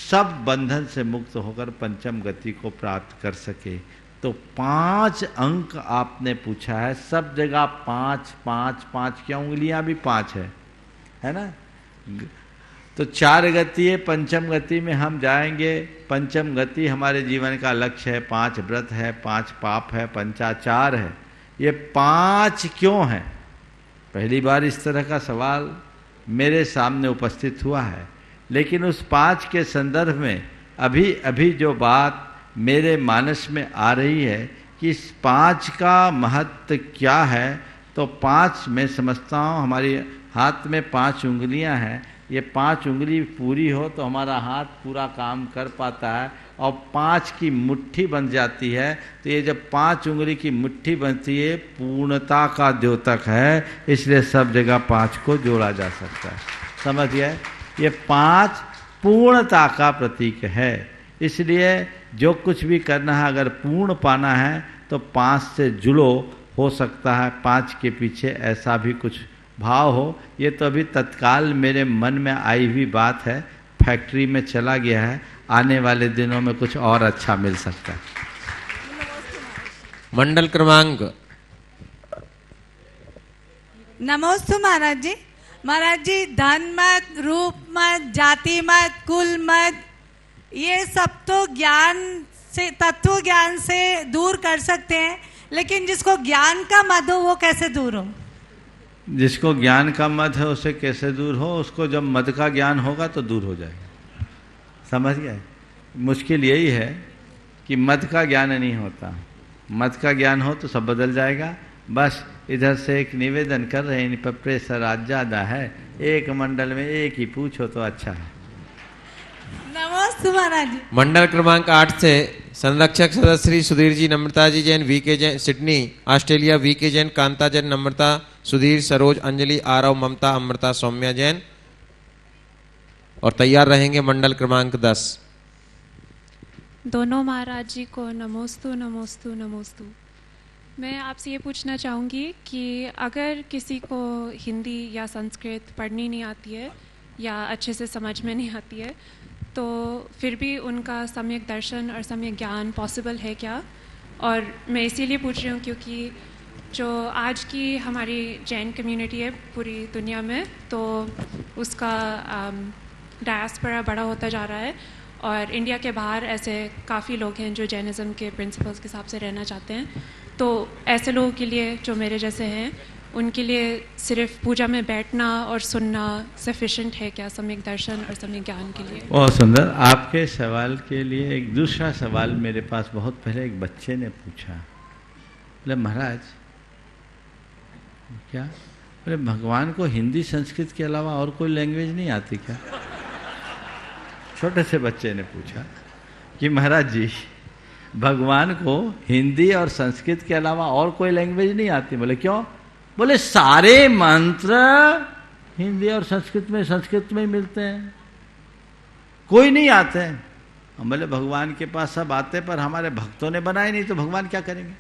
सब बंधन से मुक्त होकर पंचम गति को प्राप्त कर सके। तो 5 अंक आपने पूछा है, सब जगह 5 5 5, क्या उंगलियां भी 5 है ना? तो 4 गति है, पंचम गति में हम जाएंगे। पंचम गति हमारे जीवन का लक्ष्य है। 5 व्रत है, 5 पाप है, पंचाचार है। ये 5 क्यों है? पहली बार इस तरह का सवाल मेरे सामने उपस्थित हुआ है, लेकिन उस 5 के संदर्भ में अभी अभी जो बात मेरे मानस में आ रही है कि इस 5 का महत्व क्या है, तो 5 मैं समझता हूँ हमारी हाथ में 5 उंगलियां हैं। ये 5 उंगली पूरी हो तो हमारा हाथ पूरा काम कर पाता है, और 5 की मुट्ठी बन जाती है। तो ये जब 5 उंगली की मुट्ठी बनती है, पूर्णता का द्योतक है, इसलिए सब जगह 5 को जोड़ा जा सकता है। समझ गए? ये 5 पूर्णता का प्रतीक है। इसलिए जो कुछ भी करना है, अगर पूर्ण पाना है तो 5 से जुड़ो। हो सकता है 5 के पीछे ऐसा भी कुछ भाव हो। ये तो अभी तत्काल मेरे मन में आई हुई बात है, फैक्ट्री में चला गया है, आने वाले दिनों में कुछ और अच्छा मिल सकता है। मंडल क्रमांक। नमोस्तु महाराज जी। महाराज जी, धन मत, रूप मत, जाति मत, कुल मत, ये सब तो ज्ञान से, तत्व ज्ञान से दूर कर सकते हैं, लेकिन जिसको ज्ञान का मद हो वो कैसे दूर हो? जिसको ज्ञान का मद है उससे कैसे दूर हो? उसको जब मद का ज्ञान होगा तो दूर हो जाएगा। समझ गए? मुश्किल यही है कि मद का ज्ञान नहीं होता। मद का ज्ञान हो तो सब बदल जाएगा। बस इधर से एक निवेदन कर रहे हैं, इन पर प्रेशर आज ज़्यादा है, एक मंडल में एक ही पूछो तो अच्छा है। नमस्ते महाराज जी। मंडल क्रमांक 8 से संरक्षक सदस्य Shri Sudhir ji, Namrata ji Jain, VK Jain, Sydney Australia, VK Jain, Kanta Jain, Namrata, Sudhir, Saroj, Anjali, Aarav, Mamata, Amrita, Saumya Jain. और तैयार रहेंगे मंडल क्रमांक 10। दोनों महाराज जी को नमोस्तु नमोस्तु नमोस्तु। मैं आपसे ये पूछना चाहूँगी कि अगर किसी को हिंदी या संस्कृत पढ़नी नहीं आती है या अच्छे से समझ में नहीं आती है, तो फिर भी उनका सम्यक दर्शन और सम्यक ज्ञान पॉसिबल है क्या? और मैं इसीलिए पूछ रही हूँ क्योंकि जो आज की हमारी जैन कम्युनिटी है पूरी दुनिया में, तो उसका डायस्पोरा बड़ा होता जा रहा है, और इंडिया के बाहर ऐसे काफ़ी लोग हैं जो जैनिज़्म के प्रिंसिपल्स के हिसाब से रहना चाहते हैं। तो ऐसे लोगों के लिए, जो मेरे जैसे हैं, उनके लिए सिर्फ पूजा में बैठना और सुनना सफिशिएंट है क्या सम्यक दर्शन और सम्यक ज्ञान के लिए? बहुत सुंदर। आपके सवाल के लिए एक दूसरा सवाल मेरे पास बहुत पहले एक बच्चे ने पूछा। बोले महाराज क्या, बोले भगवान को हिंदी संस्कृत के अलावा और कोई लैंग्वेज नहीं आती क्या? छोटे से बच्चे ने पूछा कि महाराज जी भगवान को हिंदी और संस्कृत के अलावा और कोई लैंग्वेज नहीं आती? बोले क्यों? बोले सारे मंत्र हिंदी और संस्कृत में मिलते हैं, कोई नहीं आते हैं। हम बोले भगवान के पास सब आते, पर हमारे भक्तों ने बनाए नहीं, तो भगवान क्या करेंगे?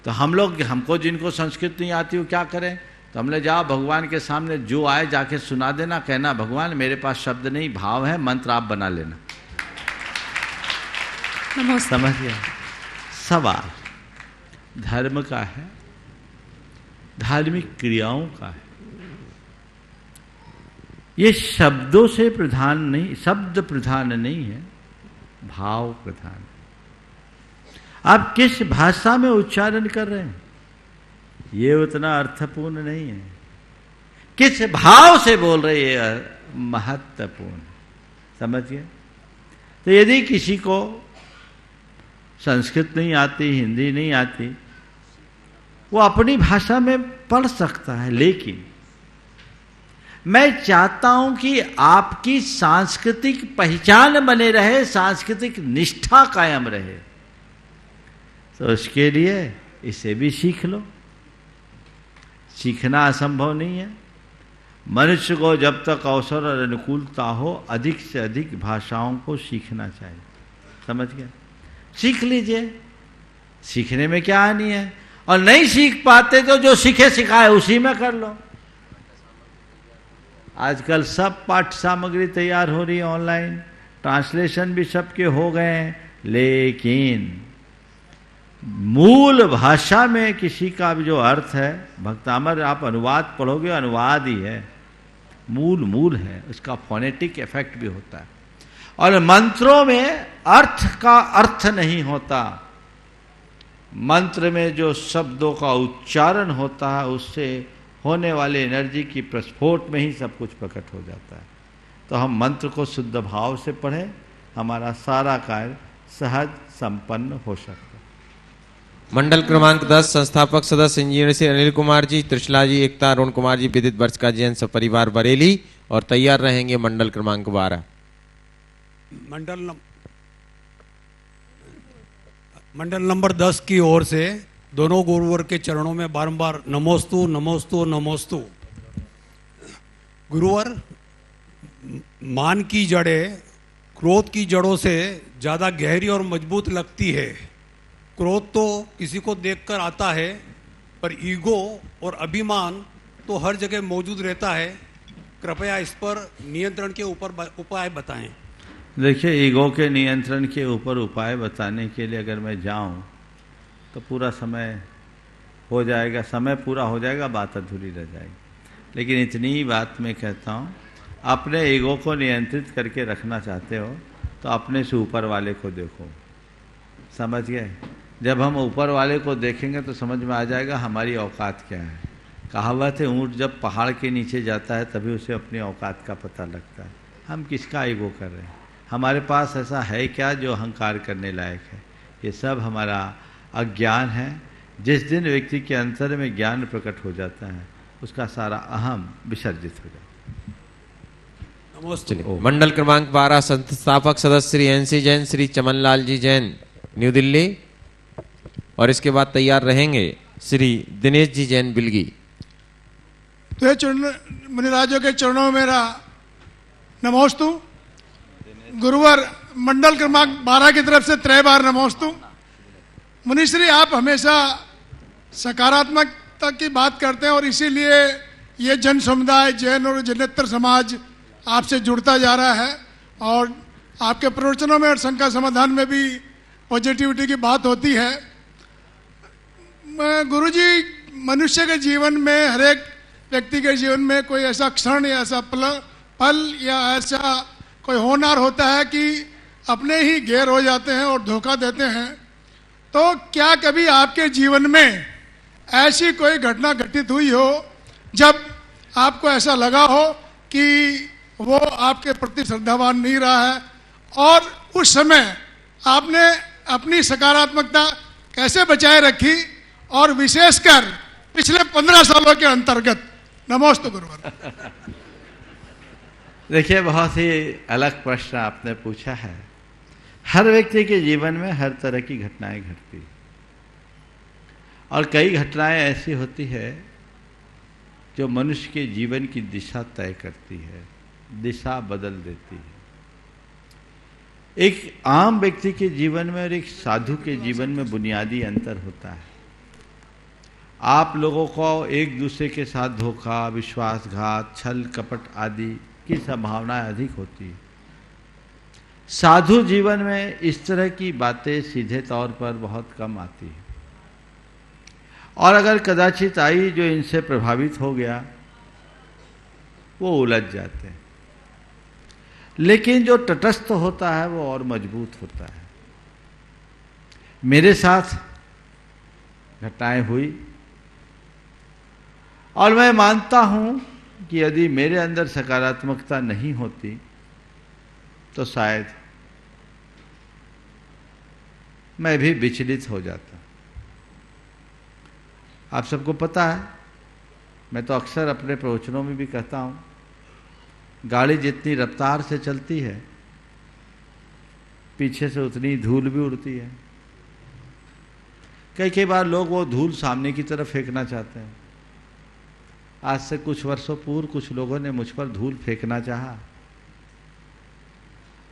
तो हमको जिनको संस्कृत नहीं आती वो क्या करें? तो हमने जाओ भगवान के सामने जो आए जाके सुना देना, कहना भगवान मेरे पास शब्द नहीं, भाव है, मंत्र आप बना लेना। समझ गया? सवाल धर्म का है, धार्मिक क्रियाओं का है। ये शब्दों से प्रधान नहीं, शब्द प्रधान नहीं है, भाव प्रधान। आप किस भाषा में उच्चारण कर रहे हैं ये उतना अर्थपूर्ण नहीं है, किस भाव से बोल रहे ये महत्वपूर्ण। समझ गए? तो यदि किसी को संस्कृत नहीं आती, हिंदी नहीं आती, वो अपनी भाषा में पढ़ सकता है, लेकिन मैं चाहता हूं कि आपकी सांस्कृतिक पहचान बने रहे, सांस्कृतिक निष्ठा कायम रहे, तो उसके लिए इसे भी सीख लो। सीखना असंभव नहीं है। मनुष्य को जब तक अवसर और अनुकूलता हो अधिक से अधिक भाषाओं को सीखना चाहिए। समझ गए? सीख लीजिए, सीखने में क्या हानि है। और नहीं सीख पाते तो जो सीखे सिखाए उसी में कर लो। आजकल सब पाठ्य सामग्री तैयार हो रही है ऑनलाइन, ट्रांसलेशन भी सबके हो गए हैं, लेकिन मूल भाषा में किसी का भी जो अर्थ है, भक्तामर आप अनुवाद पढ़ोगे, अनुवाद ही है, मूल है, उसका फोनेटिक इफेक्ट भी होता है। और मंत्रों में अर्थ का अर्थ नहीं होता, मंत्र में जो शब्दों का उच्चारण होता है उससे होने वाले एनर्जी की प्रस्फोट में ही सब कुछ प्रकट हो जाता है। तो हम मंत्र को शुद्ध भाव से पढ़ें, हमारा सारा कार्य सहज संपन्न हो सकता है। मंडल क्रमांक 10 संस्थापक सदस्य इंजीनियर श्री अनिल कुमार जी, त्रिशला जी, एकता, अरुण कुमार जी, विदित वर्ष का जैन सपरिवार बरेली, और तैयार रहेंगे मंडल क्रमांक 12। मंडल नंबर 10 की ओर से दोनों गुरुवर के चरणों में बारंबार नमोस्तु नमोस्तु नमोस्तु। गुरुवर, मान की जड़ें क्रोध की जड़ों से ज़्यादा गहरी और मजबूत लगती है। क्रोध तो किसी को देखकर आता है, पर ईगो और अभिमान तो हर जगह मौजूद रहता है। कृपया इस पर नियंत्रण के ऊपर उपाय बताएं। देखिए, ईगो के नियंत्रण के ऊपर उपाय बताने के लिए अगर मैं जाऊं तो पूरा समय हो जाएगा, समय पूरा हो जाएगा, बात अधूरी रह जाएगी। लेकिन इतनी ही बात मैं कहता हूं, अपने ईगो को नियंत्रित करके रखना चाहते हो तो अपने से ऊपर वाले को देखो। समझ गए? जब हम ऊपर वाले को देखेंगे तो समझ में आ जाएगा हमारी औकात क्या है। कहावत है, ऊँट जब पहाड़ के नीचे जाता है तभी उसे अपनी औकात का पता लगता है। हम किसका ईगो कर रहे हैं? हमारे पास ऐसा है क्या जो अहंकार करने लायक है? ये सब हमारा अज्ञान है। जिस दिन व्यक्ति के अंतर में ज्ञान प्रकट हो जाता है उसका सारा अहम विसर्जित हो जाता है। चलिए, मंडल क्रमांक 12 संस्थापक सदस्य श्री एनसी जैन, श्री चमनलाल जी जैन, न्यू दिल्ली, और इसके बाद तैयार रहेंगे श्री दिनेश जी जैन, बिलगी। तो मुनिराजों के चरणों में मेरा नमोस्तु। गुरुवर मंडल क्रमांक 12 की तरफ से 3 बार नमोस्तु। मुनिश्री, आप हमेशा सकारात्मकता की बात करते हैं और इसीलिए ये जन समुदाय, जैन और जैनेतर समाज आपसे जुड़ता जा रहा है। और आपके प्रवचनों में और शंका समाधान में भी पॉजिटिविटी की बात होती है। गुरुजी, मनुष्य के जीवन में, हर एक व्यक्ति के जीवन में कोई ऐसा क्षण या ऐसा पल या ऐसा कोई होनहार होता है कि अपने ही गैर हो जाते हैं और धोखा देते हैं। तो क्या कभी आपके जीवन में ऐसी कोई घटना घटित हुई हो जब आपको ऐसा लगा हो कि वो आपके प्रति श्रद्धावान नहीं रहा है, और उस समय आपने अपनी सकारात्मकता कैसे बचाए रखी, और विशेषकर पिछले 15 सालों के अंतर्गत? नमोस्तु गुरुवर। देखिए, बहुत ही अलग प्रश्न आपने पूछा है। हर व्यक्ति के जीवन में हर तरह की घटनाएं घटती, और कई घटनाएं ऐसी होती है जो मनुष्य के जीवन की दिशा तय करती है, दिशा बदल देती है। एक आम व्यक्ति के जीवन में और एक साधु के जीवन में बुनियादी अंतर होता है। आप लोगों को एक दूसरे के साथ धोखा, विश्वासघात, छल कपट आदि की संभावना अधिक होती है। साधु जीवन में इस तरह की बातें सीधे तौर पर बहुत कम आती है, और अगर कदाचित आई जो इनसे प्रभावित हो गया वो उलझ जाते हैं। लेकिन जो तटस्थ होता है वो और मजबूत होता है। मेरे साथ घटनाएं हुई और मैं मानता हूं कि यदि मेरे अंदर सकारात्मकता नहीं होती तो शायद मैं भी विचलित हो जाता। आप सबको पता है, मैं तो अक्सर अपने प्रवचनों में भी कहता हूं, गाड़ी जितनी रफ्तार से चलती है पीछे से उतनी धूल भी उड़ती है। कई बार लोग वो धूल सामने की तरफ फेंकना चाहते हैं। आज से कुछ वर्षों पूर्व कुछ लोगों ने मुझ पर धूल फेंकना चाहा,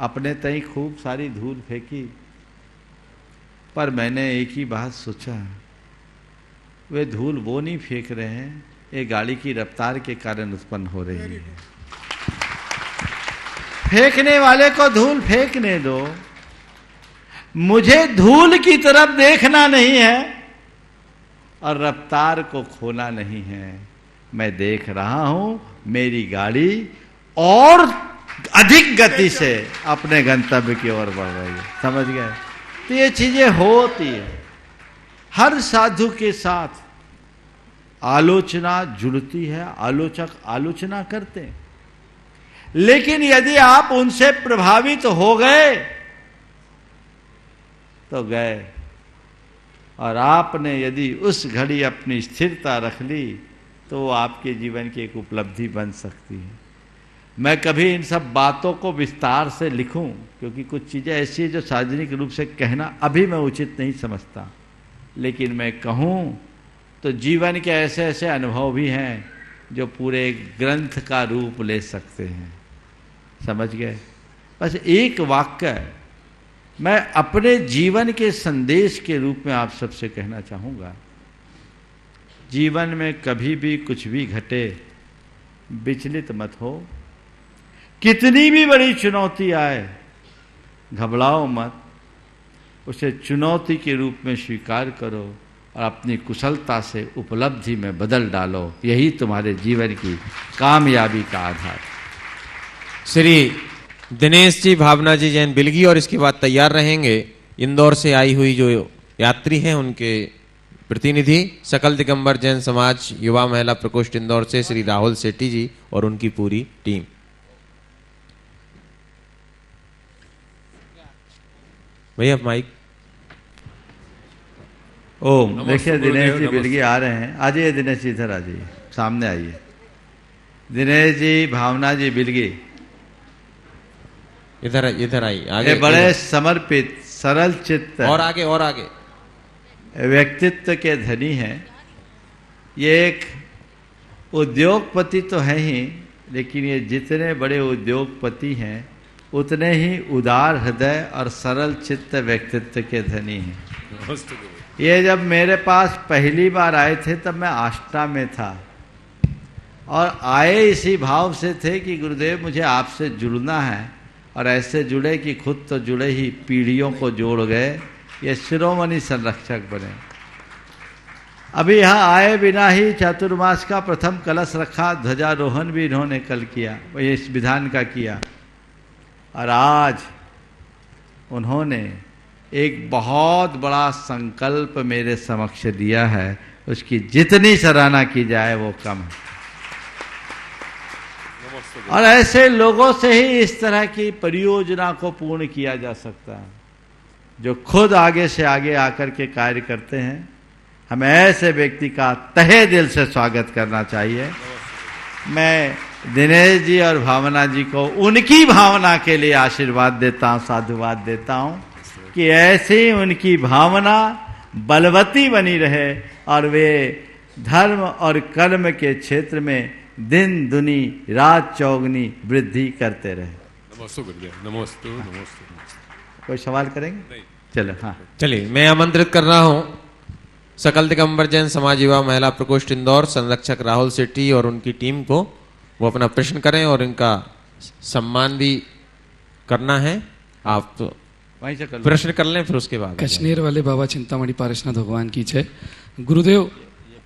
अपने तई खूब सारी धूल फेंकी, पर मैंने एक ही बात सोचा, वे धूल वो नहीं फेंक रहे हैं, ये गाड़ी की रफ्तार के कारण उत्पन्न हो रही है। फेंकने वाले को धूल फेंकने दो, मुझे धूल की तरफ देखना नहीं है और रफ्तार को खोना नहीं है। मैं देख रहा हूं मेरी गाड़ी और अधिक गति से अपने गंतव्य की ओर बढ़ रही है। समझ गए? तो ये चीजें होती है। हर साधु के साथ आलोचना जुड़ती है, आलोचक आलोचना करते हैं, लेकिन यदि आप उनसे प्रभावित हो गए तो गए, और आपने यदि उस घड़ी अपनी स्थिरता रख ली तो वो आपके जीवन की एक उपलब्धि बन सकती है। मैं कभी इन सब बातों को विस्तार से लिखूं क्योंकि कुछ चीज़ें ऐसी हैं जो सार्वजनिक रूप से कहना अभी मैं उचित नहीं समझता, लेकिन मैं कहूं तो जीवन के ऐसे ऐसे अनुभव भी हैं जो पूरे ग्रंथ का रूप ले सकते हैं। समझ गए? बस एक वाक्य मैं अपने जीवन के संदेश के रूप में आप सबसे कहना चाहूँगा, जीवन में कभी भी कुछ भी घटे विचलित मत हो। कितनी भी बड़ी चुनौती आए घबराओ मत, उसे चुनौती के रूप में स्वीकार करो और अपनी कुशलता से उपलब्धि में बदल डालो। यही तुम्हारे जीवन की कामयाबी का आधार। श्री दिनेश जी, भावना जी जैन बिलगी, और इसके बाद तैयार रहेंगे इंदौर से आई हुई जो यात्री हैं उनके प्रतिनिधि सकल दिगंबर जैन समाज युवा महिला प्रकोष्ठ इंदौर से श्री राहुल सेठी जी और उनकी पूरी टीम। भैया माइक। ओम। देखिए दिनेश जी बिलगी आ रहे हैं। आ जाइए दिनेश जी, इधर आ जाइए, सामने आइए। दिनेश जी, भावना जी बिलगी, इधर आइए आगे। बड़े समर्पित सरल चित्त और आगे व्यक्तित्व के धनी हैं। ये एक उद्योगपति तो है ही, लेकिन ये जितने बड़े उद्योगपति हैं उतने ही उदार हृदय और सरल चित्त व्यक्तित्व के धनी हैं। ये जब मेरे पास पहली बार आए थे तब मैं आष्टा में था और आए इसी भाव से थे कि गुरुदेव मुझे आपसे जुड़ना है, और ऐसे जुड़े कि खुद तो जुड़े ही पीढ़ियों को जोड़ गए, ये शिरोमणि संरक्षक बने। अभी यहाँ आए बिना ही चातुर्मास का प्रथम कलश रखा, ध्वजारोहण भी इन्होंने कल किया, वही इस विधान का किया, और आज उन्होंने एक बहुत बड़ा संकल्प मेरे समक्ष दिया है, उसकी जितनी सराहना की जाए वो कम है। और ऐसे लोगों से ही इस तरह की परियोजना को पूर्ण किया जा सकता है, जो खुद आगे से आगे आकर के कार्य करते हैं। हमें ऐसे व्यक्ति का तहे दिल से स्वागत करना चाहिए। मैं दिनेश जी और भावना जी को उनकी भावना के लिए आशीर्वाद देता हूँ, साधुवाद देता हूँ कि ऐसी उनकी भावना बलवती बनी रहे और वे धर्म और कर्म के क्षेत्र में दिन दुनी रात चौगनी वृद्धि करते रहे। नमस्ते। कोई सवाल करेंगे? चलो, हाँ चलिए, मैं आमंत्रित कर रहा हूं सकल दिगंबर जैन समाज युवा महिला प्रकोष्ठ इंदौर संरक्षक राहुल सेठी और उनकी टीम को, वो अपना प्रश्न करें और इनका सम्मान भी करना है। आप तो वहीं से प्रश्न कर लें, फिर उसके बाद। कश्मीर वाले बाबा चिंतामणि पारसनाथ भगवान की जय। गुरुदेव,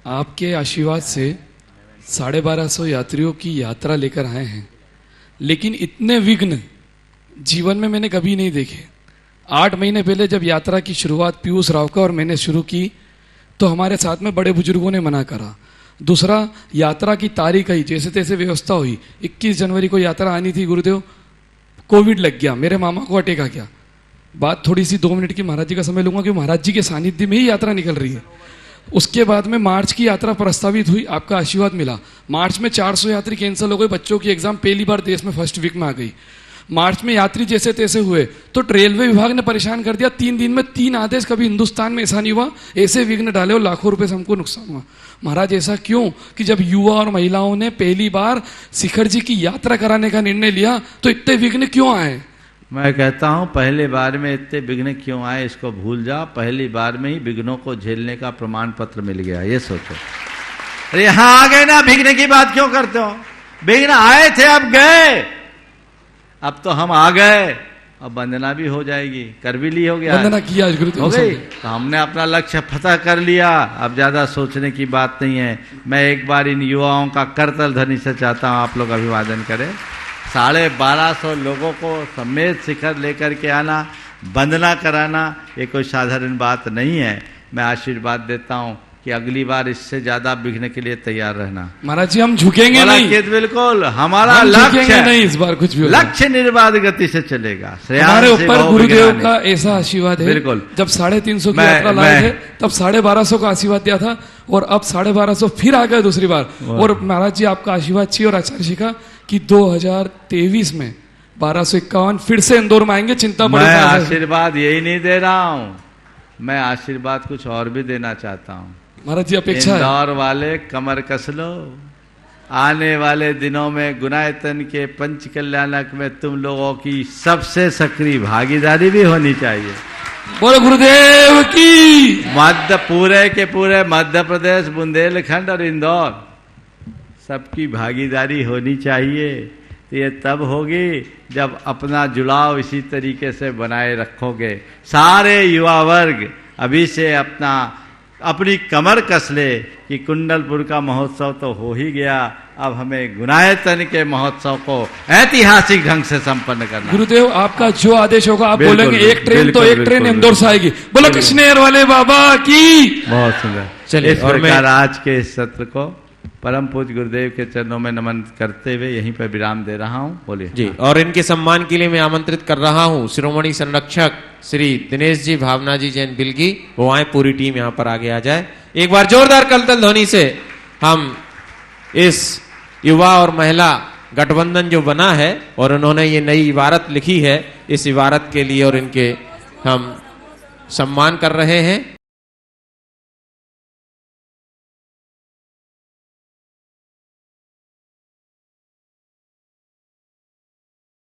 आपके आशीर्वाद से 1250 यात्रियों की यात्रा लेकर आए हैं, लेकिन इतने विघ्न जीवन में मैंने कभी नहीं देखे। 8 महीने पहले जब यात्रा की शुरुआत पीयूष राव का और मैंने शुरू की तो हमारे साथ में बड़े बुजुर्गों ने मना करा। दूसरा, यात्रा की तारीख आई, जैसे तैसे व्यवस्था हुई। 21 जनवरी को यात्रा आनी थी गुरुदेव, कोविड लग गया, मेरे मामा को अटैक आ गया। बात थोड़ी सी 2 मिनट की महाराज जी का समय लूंगा, क्योंकि महाराज जी के सानिध्य में ही यात्रा निकल रही है। उसके बाद में मार्च की यात्रा प्रस्तावित हुई, आपका आशीर्वाद मिला। मार्च में 400 यात्री कैंसिल हो गए, बच्चों की एग्जाम पहली बार देश में फर्स्ट वीक में आ गई। मार्च में यात्री जैसे तैसे हुए तो रेलवे विभाग ने परेशान कर दिया। 3 दिन में 3 आदेश, कभी हिंदुस्तान में ऐसा नहीं हुआ, ऐसे विघ्न डाले और लाखों रुपए से हमको नुकसान हुआ। महाराज ऐसा क्यों कि जब युवा और महिलाओं ने पहली बार शिखर जी की यात्रा कराने का निर्णय लिया तो इतने विघ्न क्यों आए? मैं कहता हूं पहली बार में इतने विघ्न क्यों आए इसको भूल जाओ, पहली बार में ही विघ्नों को झेलने का प्रमाण पत्र मिल गया, ये सोचो। अरे यहां आ गए ना, विघ्न की बात क्यों करते हो? विघ्न आए थे, अब गए, अब तो हम आ गए, अब वंदना भी हो जाएगी, कर भी ली, हो गया, वंदना किया गुरुदेव, हो गई, तो हमने अपना लक्ष्य फतह कर लिया। अब ज्यादा सोचने की बात नहीं है। मैं एक बार इन युवाओं का करतल ध्वनि से चाहता हूं आप लोग अभिवादन करें। 1250 लोगों को समेत शिखर लेकर के आना, वंदना कराना, ये कोई साधारण बात नहीं है। मैं आशीर्वाद देता हूं कि अगली बार इससे ज्यादा विघ्न के लिए तैयार रहना। महाराज जी हम झुकेंगे नहीं, बिल्कुल हमारा लक्ष्य नहीं, इस बार कुछ भी लक्ष्य निर्बाध गति से चलेगा। हमारे ऊपर गुरुदेव का ऐसा आशीर्वाद है, बिल्कुल। जब 350 की यात्रा लाए थे तब 1250 का आशीर्वाद दिया था और अब 1250 फिर आ गए दूसरी बार। और महाराज जी आपका आशीर्वाद चाहिए और आचार्य जी का कि 2023 में 1251 फिर से इंदौर में आएंगे। चिंता मैं आशीर्वाद यही नहीं दे रहा हूं, मैं आशीर्वाद कुछ और भी देना चाहता हूं। महाराज जी अपेक्षा है, इंदौर वाले कमर कस लो, आने वाले दिनों में गुणायतन के पंच कल्याणक में तुम लोगों की सबसे सक्रिय भागीदारी भी होनी चाहिए। बोलो गुरुदेव की। पूरे के पूरे मध्य प्रदेश, बुंदेलखंड और इंदौर सबकी भागीदारी होनी चाहिए। ये तब होगी जब अपना जुड़ाव इसी तरीके से बनाए रखोगे। सारे युवा वर्ग अभी से अपनी कमर कस ले कि कुंडलपुर का महोत्सव तो हो ही गया, अब हमें गुणायतन के महोत्सव को ऐतिहासिक ढंग से संपन्न करना। गुरुदेव आपका जो आदेश होगा आप बोलेंगे, एक ट्रेन तो एक ट्रेन इंदौर से आएगी। बोलो कृष्णेर वाले बाबा की। बहुत सुंदर। चलिए, इस प्रकार आज के इस सत्र को परम पूज्य गुरुदेव के चरणों में नमन करते हुए यहीं पर विराम दे रहा हूं। बोलिए जी। और इनके सम्मान के लिए मैं आमंत्रित कर रहा हूं शिरोमणि संरक्षक श्री दिनेश जी, भावना जी जैन बिलगी, वो आए, पूरी टीम यहां पर आगे आ जाए। एक बार जोरदार कलतल ध्वनि से हम इस युवा और महिला गठबंधन जो बना है और उन्होंने ये नई इबारत लिखी है, इस इबारत के लिए और इनके हम सम्मान कर रहे हैं।